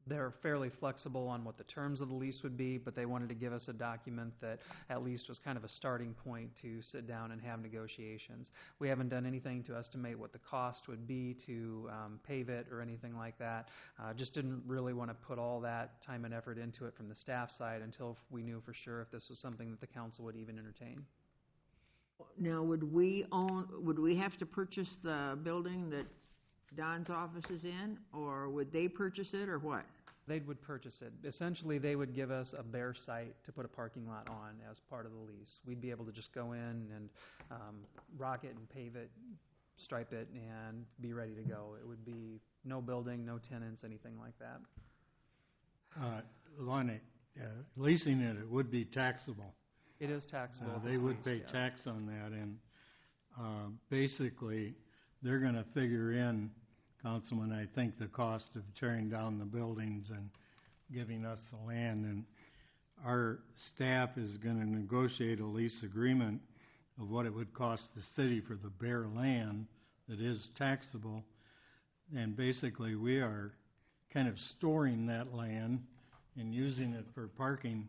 they're fairly flexible on what the terms of the lease would be, but they wanted to give us a document that at least was kind of a starting point to sit down and have negotiations. We haven't done anything to estimate what the cost would be to pave it or anything like that. Just didn't really want to put all that time and effort into it from the staff side until we knew for sure if this was something that the council would even entertain. Now, would we have to purchase the building that Don's office is in, or would they purchase it, or what? They would purchase it. Essentially, they would give us a bare site to put a parking lot on as part of the lease. We'd be able to just go in and rock it and pave it, stripe it, and be ready to go. It would be no building, no tenants, anything like that. Lonnie, leasing it would be taxable. It is taxable. They would pay tax on that, and basically, they're going to figure in, Councilman, I think, the cost of tearing down the buildings and giving us the land. And our staff is going to negotiate a lease agreement of what it would cost the city for the bare land that is taxable. And basically, we are kind of storing that land and using it for parking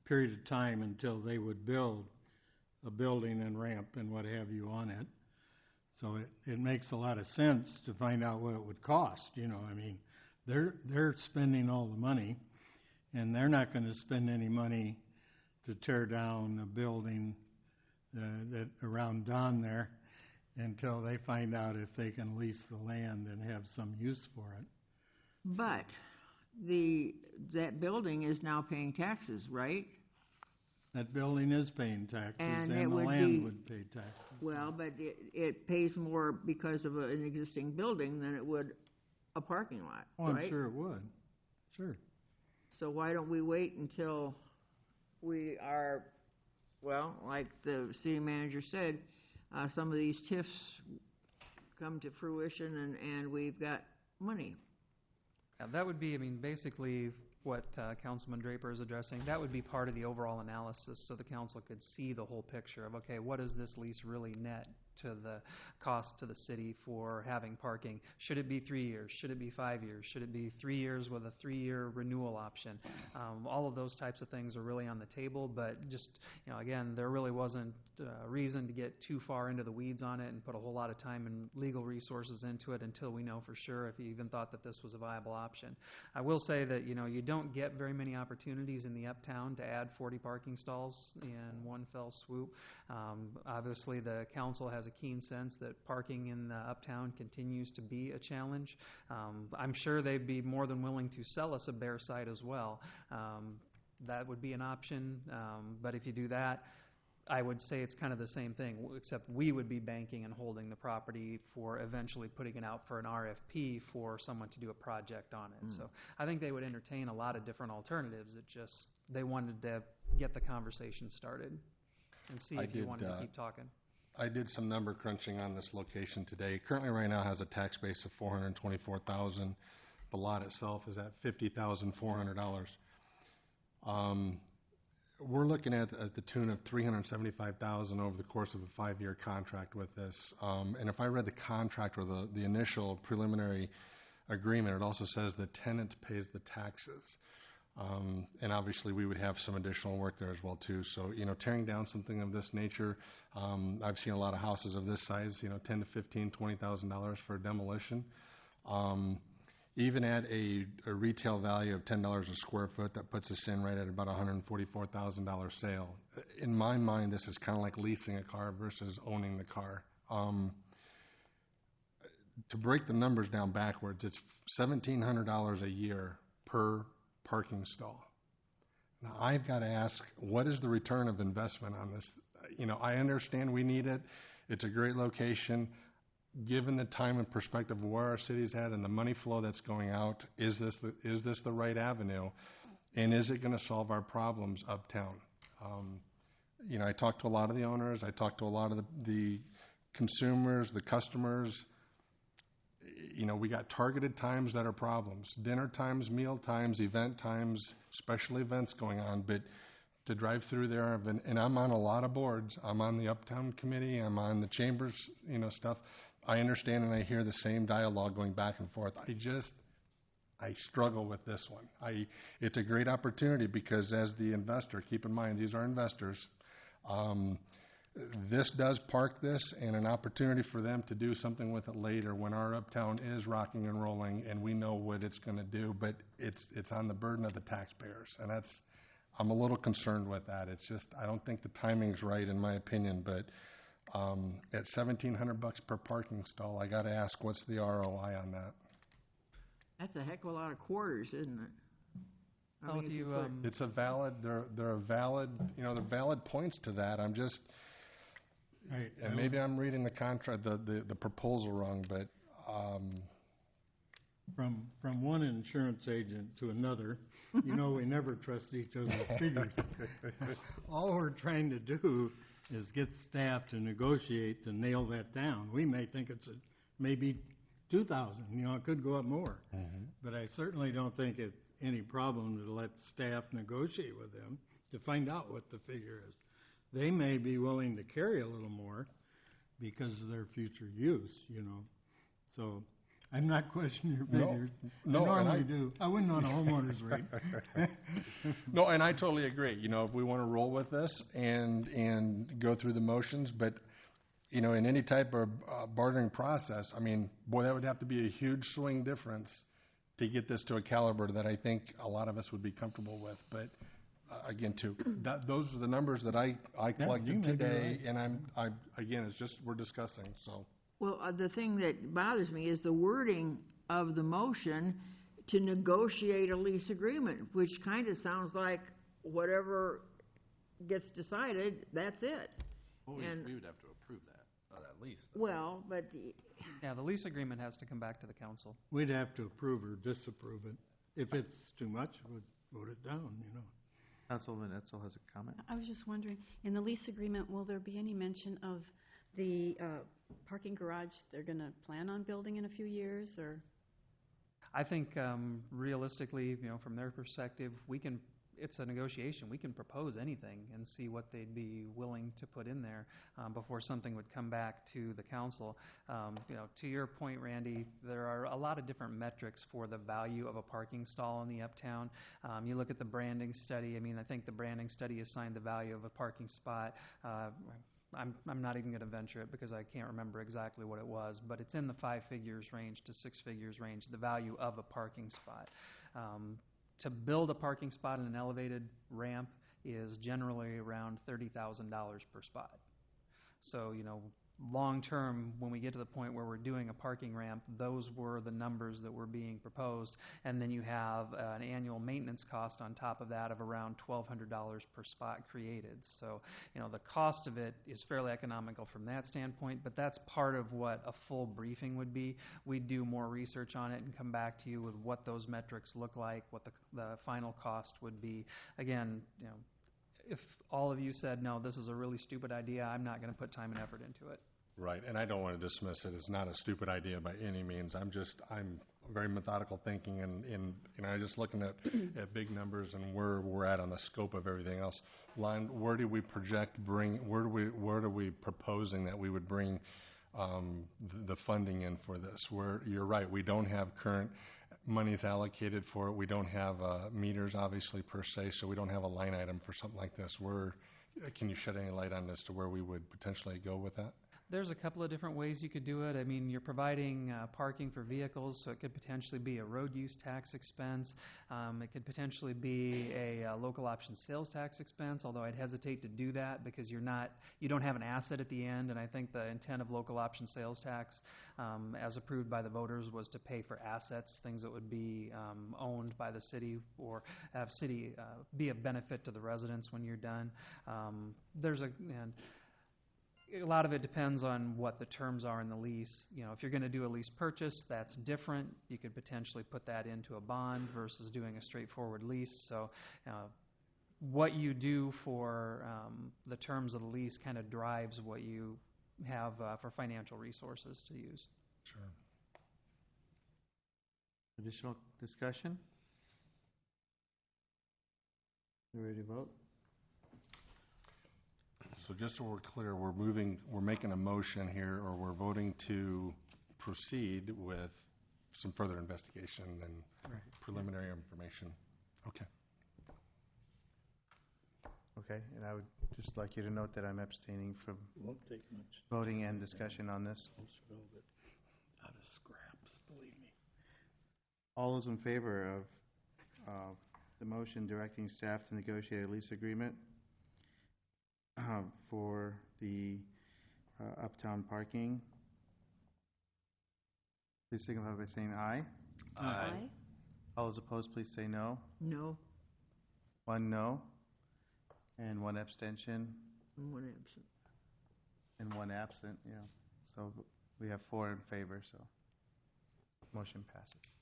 period of time until they would build a building and ramp and what have you on it. So it makes a lot of sense to find out what it would cost. I mean, they're spending all the money, and they're not going to spend any money to tear down a building that around Don there until they find out if they can lease the land and have some use for it. But that building is now paying taxes, right? That building is paying taxes, and the land would pay taxes. Well, but it pays more because of an existing building than it would a parking lot, right? I'm sure it would. Sure. So why don't we wait until we are well, like the city manager said, some of these TIFs come to fruition and we've got money. Yeah, that would be, I mean, basically what Councilman Draper is addressing. That would be part of the overall analysis so the council could see the whole picture of, okay, what does this lease really net to the cost to the city for having parking? Should it be 3 years? Should it be 5 years? Should it be 3 years with a 3-year renewal option? All of those types of things are really on the table, but just, again, there really wasn't a reason to get too far into the weeds on it and put a whole lot of time and legal resources into it until we know for sure if you even thought that this was a viable option. I will say that, you don't get very many opportunities in the uptown to add 40 parking stalls in one fell swoop. Obviously, the council has a keen sense that parking in the uptown continues to be a challenge. I'm sure they'd be more than willing to sell us a bare site as well. That would be an option, but if you do that, I would say it's kind of the same thing, except we would be banking and holding the property for eventually putting it out for an RFP for someone to do a project on it. So I think they would entertain a lot of different alternatives. It just, they wanted to get the conversation started and see if you wanted to keep talking. I did some number crunching on this location today. Currently right now has a tax base of $424,000. The lot itself is at $50,400. We're looking at the tune of $375,000 over the course of a 5-year contract with this. And if I read the contract or the initial preliminary agreement, it also says the tenant pays the taxes. And obviously we would have some additional work there as well too. So, tearing down something of this nature, I've seen a lot of houses of this size, $10,000 to $15,000, $20,000 for demolition. Even at a retail value of $10 a square foot, that puts us in right at about $144,000 sale. In my mind, this is kind of like leasing a car versus owning the car. To break the numbers down backwards, it's $1,700 a year per parking stall. Now, I've got to ask, what is the return of investment on this? I understand we need it. It's a great location. Given the time and perspective of where our city's at and the money flow that's going out, is this the right avenue? And is it going to solve our problems uptown? I talked to a lot of the owners. I talked to a lot of the consumers, the customers. We got targeted times that are problems. Dinner times, meal times, event times, special events going on. But to drive through there, and I'm on a lot of boards. I'm on the Uptown Committee. I'm on the Chambers, stuff. I understand and I hear the same dialogue going back and forth. I struggle with this one. It's a great opportunity because as the investor, keep in mind, these are investors. This does park this and an opportunity for them to do something with it later when our uptown is rocking and rolling and we know what it's going to do, but it's on the burden of the taxpayers. And I'm a little concerned with that. It's just, I don't think the timing's right in my opinion, but at $1,700 per parking stall, I got to ask, what's the ROI on that? That's a heck of a lot of quarters, isn't it? Well, if you, It's a valid. There are valid. There are valid points to that. I'm just, and maybe I'm reading the contract, the proposal wrong, but from one insurance agent to another, we never trust each other's figures. All we're trying to do is get staff to negotiate to nail that down. We may think it's maybe 2,000. It could go up more. Mm-hmm. But I certainly don't think it's any problem to let staff negotiate with them to find out what the figure is. They may be willing to carry a little more because of their future use, So I'm not questioning your figures. No, I normally do. I wouldn't on a homeowner's rate. No, and I totally agree. If we want to roll with this and go through the motions, but in any type of bartering process, boy, that would have to be a huge swing difference to get this to a caliber that I think a lot of us would be comfortable with. But again, those are the numbers that I collected today, right. And again, it's just we're discussing. So. Well, the thing that bothers me is the wording of the motion to negotiate a lease agreement, which kind of sounds like whatever gets decided, that's it. Well, we would have to approve that lease. Well, but yeah, the lease agreement has to come back to the council. We'd have to approve or disapprove it. If it's too much, we'd vote it down, Councilwoman Etzel has a comment. I was just wondering, in the lease agreement, will there be any mention of the parking garage they're going to plan on building in a few years, or? I think realistically, from their perspective, it's a negotiation. We can propose anything and see what they'd be willing to put in there before something would come back to the council. To your point, Randy, there are a lot of different metrics for the value of a parking stall in the Uptown. You look at the branding study. I think the branding study assigned the value of a parking spot. I'm not even going to venture it because I can't remember exactly what it was, but it's in the 5 figures range to 6 figures range, the value of a parking spot. To build a parking spot in an elevated ramp is generally around $30,000 per spot. So, long term, when we get to the point where we're doing a parking ramp, those were the numbers that were being proposed. And then you have an annual maintenance cost on top of that of around $1,200 per spot created. So, the cost of it is fairly economical from that standpoint, but that's part of what a full briefing would be. We'd do more research on it and come back to you with what those metrics look like, what the final cost would be. Again, if all of you said, no, this is a really stupid idea, I'm not going to put time and effort into it. Right, and I don't want to dismiss it. It's not a stupid idea by any means. I'm very methodical thinking, and I'm just looking at big numbers and where we're at on the scope of everything else. Where do we where are we proposing that we would bring the funding in for this? You're right, we don't have current monies allocated for it. We don't have meters, obviously, per se, so we don't have a line item for something like this. Can you shed any light on as to where we would potentially go with that? There's a couple of different ways you could do it. You're providing parking for vehicles, so it could potentially be a road use tax expense. It could potentially be a local option sales tax expense, although I'd hesitate to do that because you don't have an asset at the end, and I think the intent of local option sales tax, as approved by the voters, was to pay for assets, things that would be owned by the city or have city be a benefit to the residents when you're done. A lot of it depends on what the terms are in the lease. If you're going to do a lease purchase, that's different. You could potentially put that into a bond versus doing a straightforward lease. So what you do for the terms of the lease kind of drives what you have for financial resources to use. Sure. Additional discussion? You ready to vote? So just so we're clear, we're making a motion here, or we're voting to proceed with some further investigation and preliminary information. Okay. Okay, and I would just like you to note that I'm abstaining from voting and discussion on this. Out of scraps, believe me. All those in favor of the motion directing staff to negotiate a lease agreement for the uptown parking, please signify by saying aye. Aye. All those opposed, please say no. No. 1 no, and 1 abstention, And 1 absent. and 1 absent, yeah. So we have 4 in favor, so motion passes.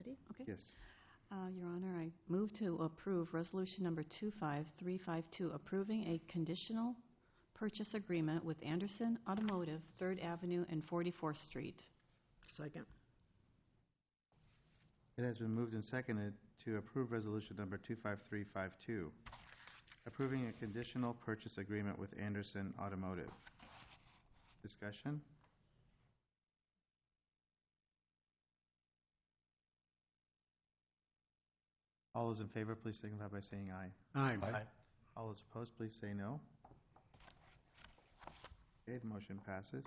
Ready? Okay. Yes. Your Honor, I move to approve Resolution Number 25352, approving a conditional purchase agreement with Anderson Automotive, 3rd Avenue and 44th Street. Second. It has been moved and seconded to approve resolution number 25352, approving a conditional purchase agreement with Anderson Automotive. Discussion? All those in favor, please signify by saying aye. Aye. All those opposed, please say no. Okay, the motion passes.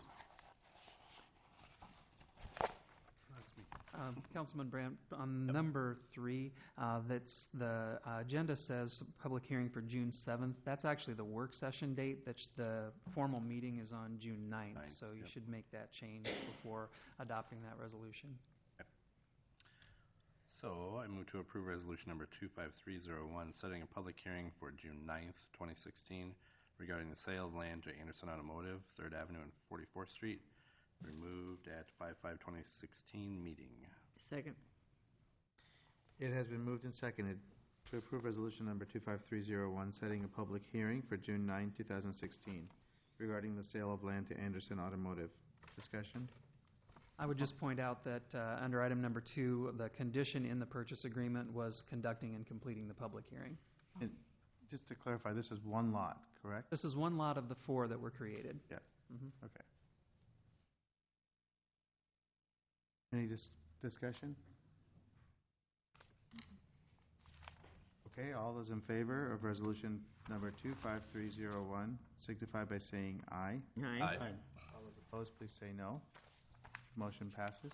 Councilman Brandt, on number 3, that's the agenda says public hearing for June 7th. That's actually the work session date. That's the formal meeting is on June 9th, so you should make that change before adopting that resolution. So I move to approve resolution number 25301, setting a public hearing for June 9th, 2016, regarding the sale of land to Anderson Automotive, 3rd Avenue and 44th Street, Removed at 5/5/2016 meeting. Second. It has been moved and seconded to approve resolution number 25301, setting a public hearing for June 9, 2016, regarding the sale of land to Anderson Automotive. Discussion? I would just point out that under item number 2, the condition in the purchase agreement was conducting and completing the public hearing. And just to clarify, this is one lot, correct? This is one lot of the 4 that were created. Yeah. Mhm. Okay. Any discussion? Okay, all those in favor of resolution number 25301 signify by saying aye. Aye. All those opposed, please say no. Motion passes.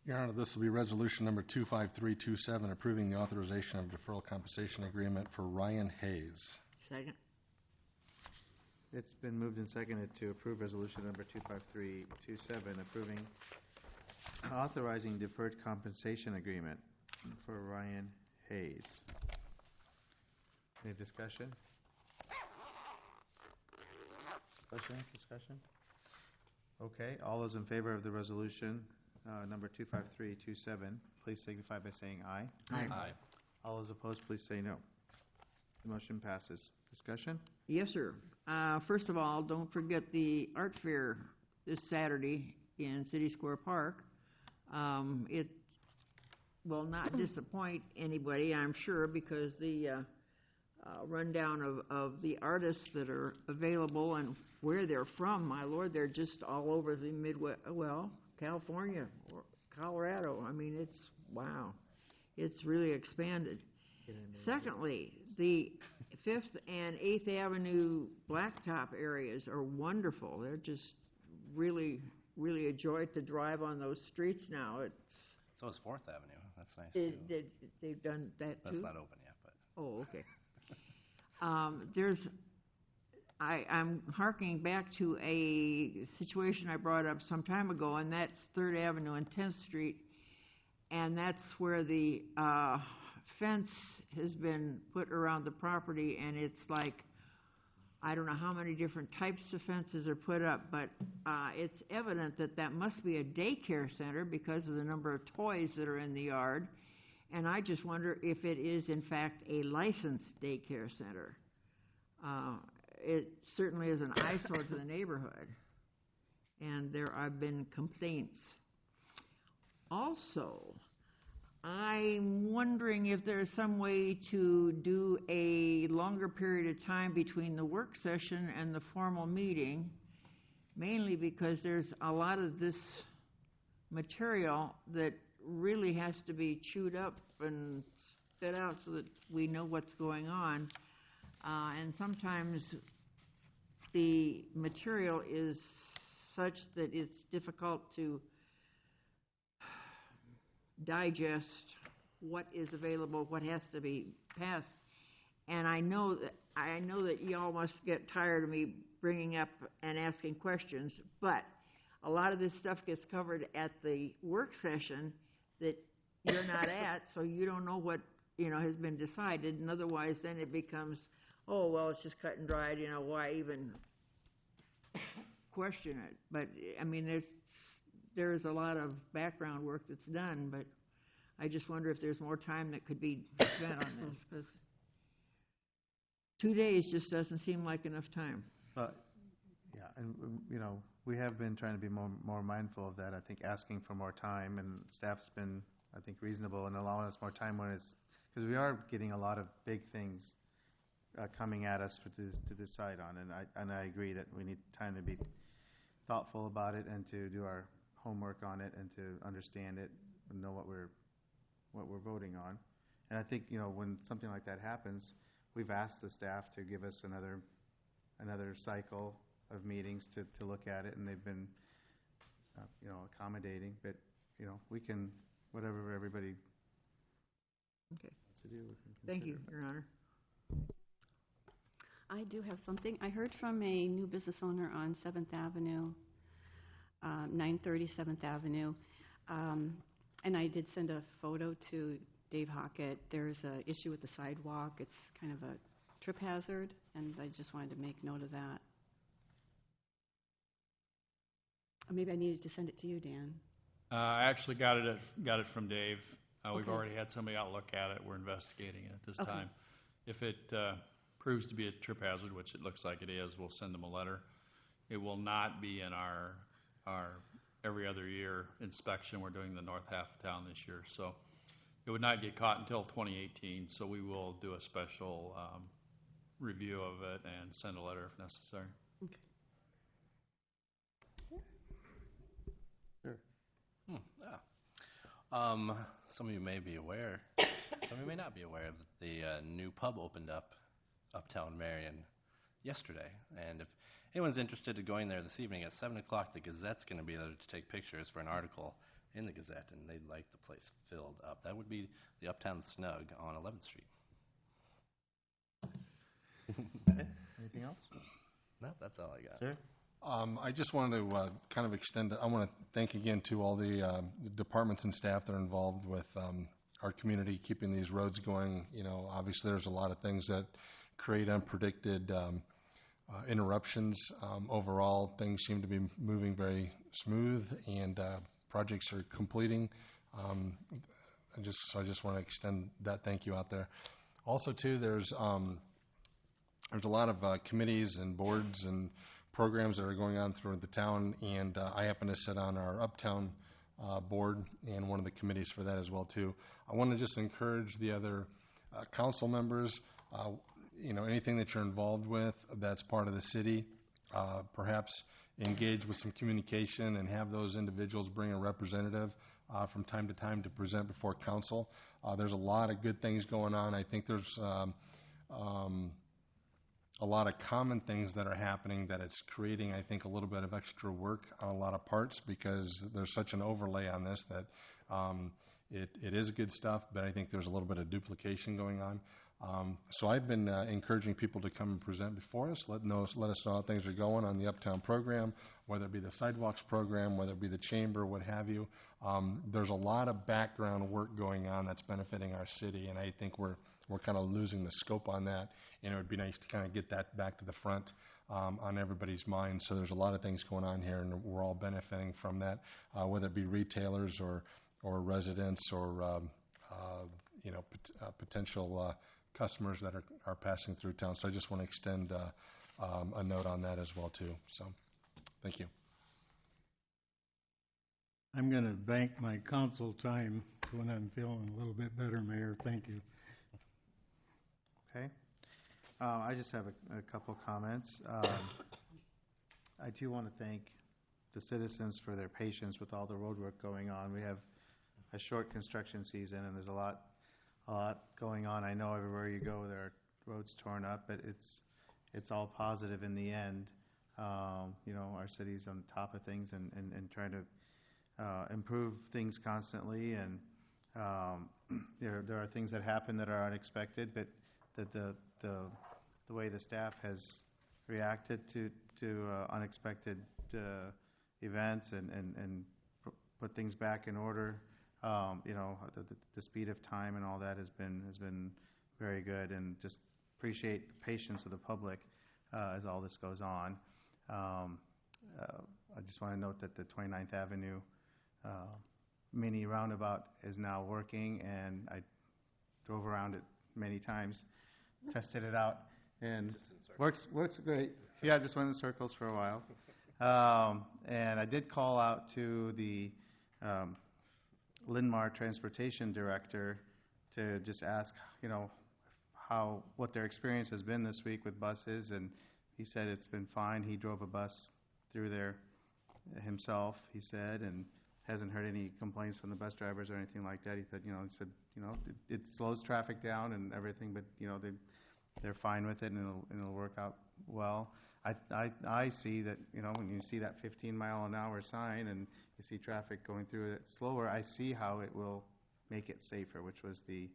Your Honor, this will be resolution number 25327, approving the authorization of deferral compensation agreement for Ryan Hayes. Second. It's been moved and seconded to approve resolution number 25327, approving authorizing deferred compensation agreement for Ryan Hayes. Any discussion? Discussion? Okay, all those in favor of the resolution number 25327, please signify by saying aye. Aye. All those opposed, please say no. The motion passes. Discussion? Yes, sir. First of all, don't forget the art fair this Saturday in City Square Park. It will not disappoint anybody, I'm sure, because the rundown of the artists that are available and where they're from, my Lord, they're just all over the Midwest, well, California or Colorado. I mean, it's, wow. It's really expanded. Secondly, the 5th and 8th Avenue blacktop areas are wonderful. They're just really, really a joy to drive on those streets now. So is 4th Avenue. That's nice, too. They've done that, too? That's not open yet, but... Oh, okay. I'm harking back to a situation I brought up some time ago, and that's 3rd Avenue and 10th Street, and that's where the fence has been put around the property, and it's like, I don't know how many different types of fences are put up, but it's evident that that must be a daycare center because of the number of toys that are in the yard, and I just wonder if it is, in fact, a licensed daycare center. It certainly is an eyesore to the neighborhood, and there have been complaints. Also, I'm wondering if there's some way to do a longer period of time between the work session and the formal meeting, mainly because there's a lot of this material that really has to be chewed up and spit out so that we know what's going on. And sometimes the material is such that it's difficult to digest what is available, what has to be passed. And I know that y'all must get tired of me bringing up and asking questions, but a lot of this stuff gets covered at the work session that you're not at, so you don't know what, has been decided, and otherwise then it becomes, oh, well, it's just cut and dried, why even question it? But, I mean, there's a lot of background work that's done, but I just wonder if there's more time that could be spent on this, because 2 days just doesn't seem like enough time. But, yeah, and, we have been trying to be more mindful of that. I think asking for more time, and staff's been, I think, reasonable in allowing us more time when it's, because we are getting a lot of big things coming at us to decide on, and I agree that we need time to be thoughtful about it and to do our homework on it and to understand it and know what we're voting on. And I think, when something like that happens, we've asked the staff to give us another cycle of meetings to look at it, and they've been, accommodating. But, we can, whatever everybody wants to do, we can consider. Thank you, Your Honor. I do have something. I heard from a new business owner on 7th Avenue, 930 7th Avenue, and I did send a photo to Dave Hockett. There's an issue with the sidewalk. It's kind of a trip hazard, and I just wanted to make note of that. Or maybe I needed to send it to you, Dan. I actually got it from Dave. We've Okay. already had somebody out look at it. We're investigating it at this Okay. time. If it proves to be a trip hazard, which it looks like it is, we'll send them a letter. It will not be in our every other year inspection. We're doing the north half of town this year, so it would not get caught until 2018. So we will do a special review of it and send a letter if necessary. Okay. Sure. Some of you may be aware, some of you may not be aware that the new pub opened up uptown Marion yesterday. And if anyone's interested in going there this evening at 7 o'clock, the Gazette's going to be there to take pictures for an article in the Gazette, and they'd like the place filled up. That would be the Uptown Snug on 11th Street. Anything else? No, that's all I got. Sure. I just wanted to kind of extend, I want to thank again to all the departments and staff that are involved with our community, keeping these roads going. You know, obviously there's a lot of things that create unpredicted interruptions. Overall, things seem to be moving very smooth, and projects are completing. I just want to extend that thank you out there. Also, too, there's a lot of committees and boards and programs that are going on through the town, and I happen to sit on our Uptown board and one of the committees for that as well, too. I want to just encourage the other council members, you know, anything that you're involved with that's part of the city, perhaps engage with some communication and have those individuals bring a representative from time to time to present before council. There's a lot of good things going on. I think there's a lot of common things that are happening that it's creating, I think, a little bit of extra work on a lot of parts, because there's such an overlay on this that it is good stuff, but I think there's a little bit of duplication going on. So I've been encouraging people to come and present before us, let us know how things are going on the Uptown program, whether it be the sidewalks program, whether it be the chamber, what have you. There's a lot of background work going on that's benefiting our city, and I think we're kind of losing the scope on that, and it would be nice to kind of get that back to the front on everybody's mind. So there's a lot of things going on here, and we're all benefiting from that, whether it be retailers or residents or you know, potential customers that are passing through town. So I just want to extend a note on that as well, too. So thank you. I'm going to bank my council time when I'm feeling a little bit better, Mayor. Thank you. Okay. I just have a couple comments. I do want to thank the citizens for their patience with all the road work going on. We have a short construction season, and there's a lot going on. I know everywhere you go there are roads torn up, but it's all positive in the end. You know, our city's on top of things and trying to improve things constantly, and there are things that happen that are unexpected, but the way the staff has reacted to unexpected events and put things back in order, you know, the speed of time and all that has been very good, and just appreciate the patience of the public as all this goes on. I just want to note that the 29th Avenue mini roundabout is now working, and I drove around it many times, tested it out, and works great. Yeah, just went in circles for a while. And I did call out to the Linmar Transportation Director to just ask, you know, what their experience has been this week with buses, and he said it's been fine. He drove a bus through there himself, he said, and hasn't heard any complaints from the bus drivers or anything like that. He said, it slows traffic down and everything, but they're fine with it, and it'll work out well. I see that, when you see that 15-mile-an-hour sign and you see traffic going through it slower, I see how it will make it safer, which was the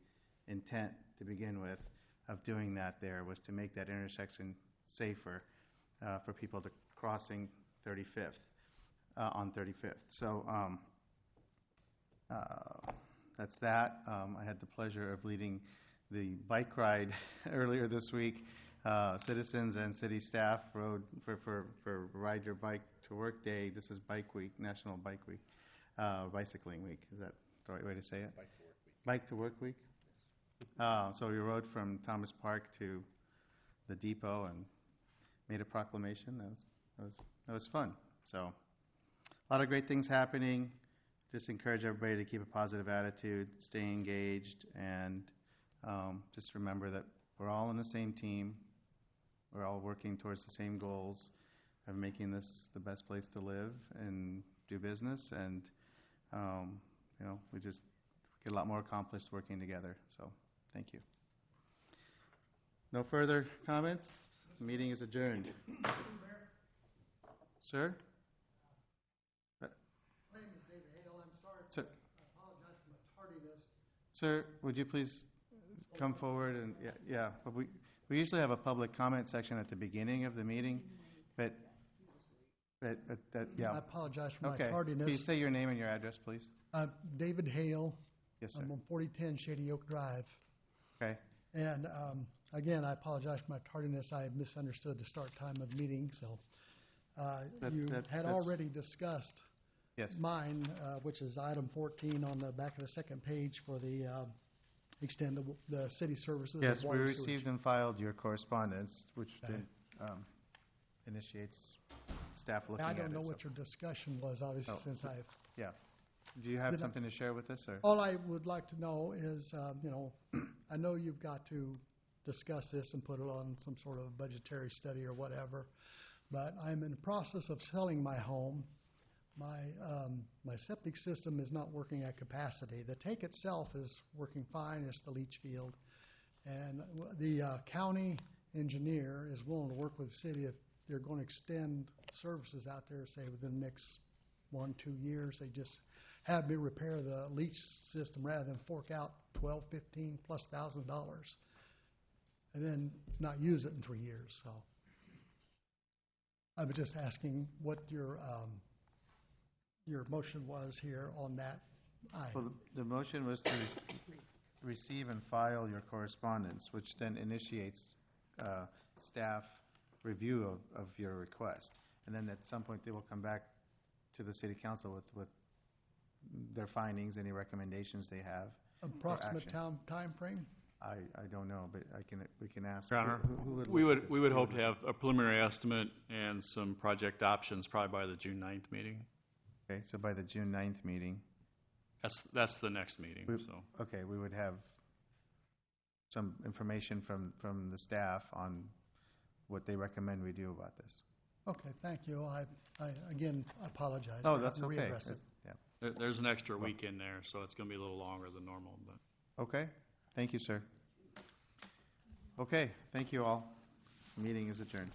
intent to begin with of doing that. There was to make that intersection safer for people to crossing 35th on 35th. So that's that. I had the pleasure of leading the bike ride earlier this week citizens and city staff rode for Ride Your Bike to Work Day. This is Bike Week, National Bike Week, Bicycling Week. Is that the right way to say it? Bike to Work Week. So we rode from Thomas Park to the depot and made a proclamation. That was fun. So a lot of great things happening. Just encourage everybody to keep a positive attitude, stay engaged, and just remember that we're all on the same team. We're all working towards the same goals of making this the best place to live and do business. And we just get a lot more accomplished working together. So thank you. No further comments. The meeting is adjourned. Sir? My name is David Hale. I'm sorry. Sir. I apologize for my tardiness. Sir, would you please come forward? And yeah. But we usually have a public comment section at the beginning of the meeting, but yeah. I apologize for my Okay. tardiness. Can you say your name and your address, please? David Hale. Yes, sir. I'm on 4010 Shady Oak Drive. Okay. And again, I apologize for my tardiness. I misunderstood the start time of the meeting. So you had that's- already discussed Yes. mine, which is item 14 on the back of the second page for the extend the city services. Yes, of we water received sewage. and filed your correspondence, which Okay. initiates staff looking at I it. don't know so- what your discussion was, obviously, Oh, since I've Yeah. Do you have Did I- something to share with us, or? All I would like to know is, I know you've got to discuss this and put it on some sort of budgetary study or whatever, but I'm in the process of selling my home. My septic system is not working at capacity. The tank itself is working fine. It's the leach field. And the county engineer is willing to work with the city if they're going to extend services out there, say, within the next 1-2 years. They just have me repair the leach system rather than fork out $12, $15 plus $1,000 and then not use it in 3 years. So I was just asking what your motion was here on that item. Well, the motion was to receive and file your correspondence, which then initiates staff review of your request. And then at some point, they will come back to the city council with their findings, any recommendations they have. Approximate action. time frame? I don't know, but we can ask. Your Honor, Who would we look at would, this? we would hope to have a preliminary estimate and some project options probably by the June 9th meeting. Okay, so by the June 9th meeting. That's the next meeting, so. Okay, we would have some information from the staff on what they recommend we do about this. Okay, thank you. I again apologize. Oh, for that's having to okay. readdress it. Yeah. There's an extra week in there, so it's going to be a little longer than normal, but. Okay, thank you, sir. Okay, thank you all. Meeting is adjourned.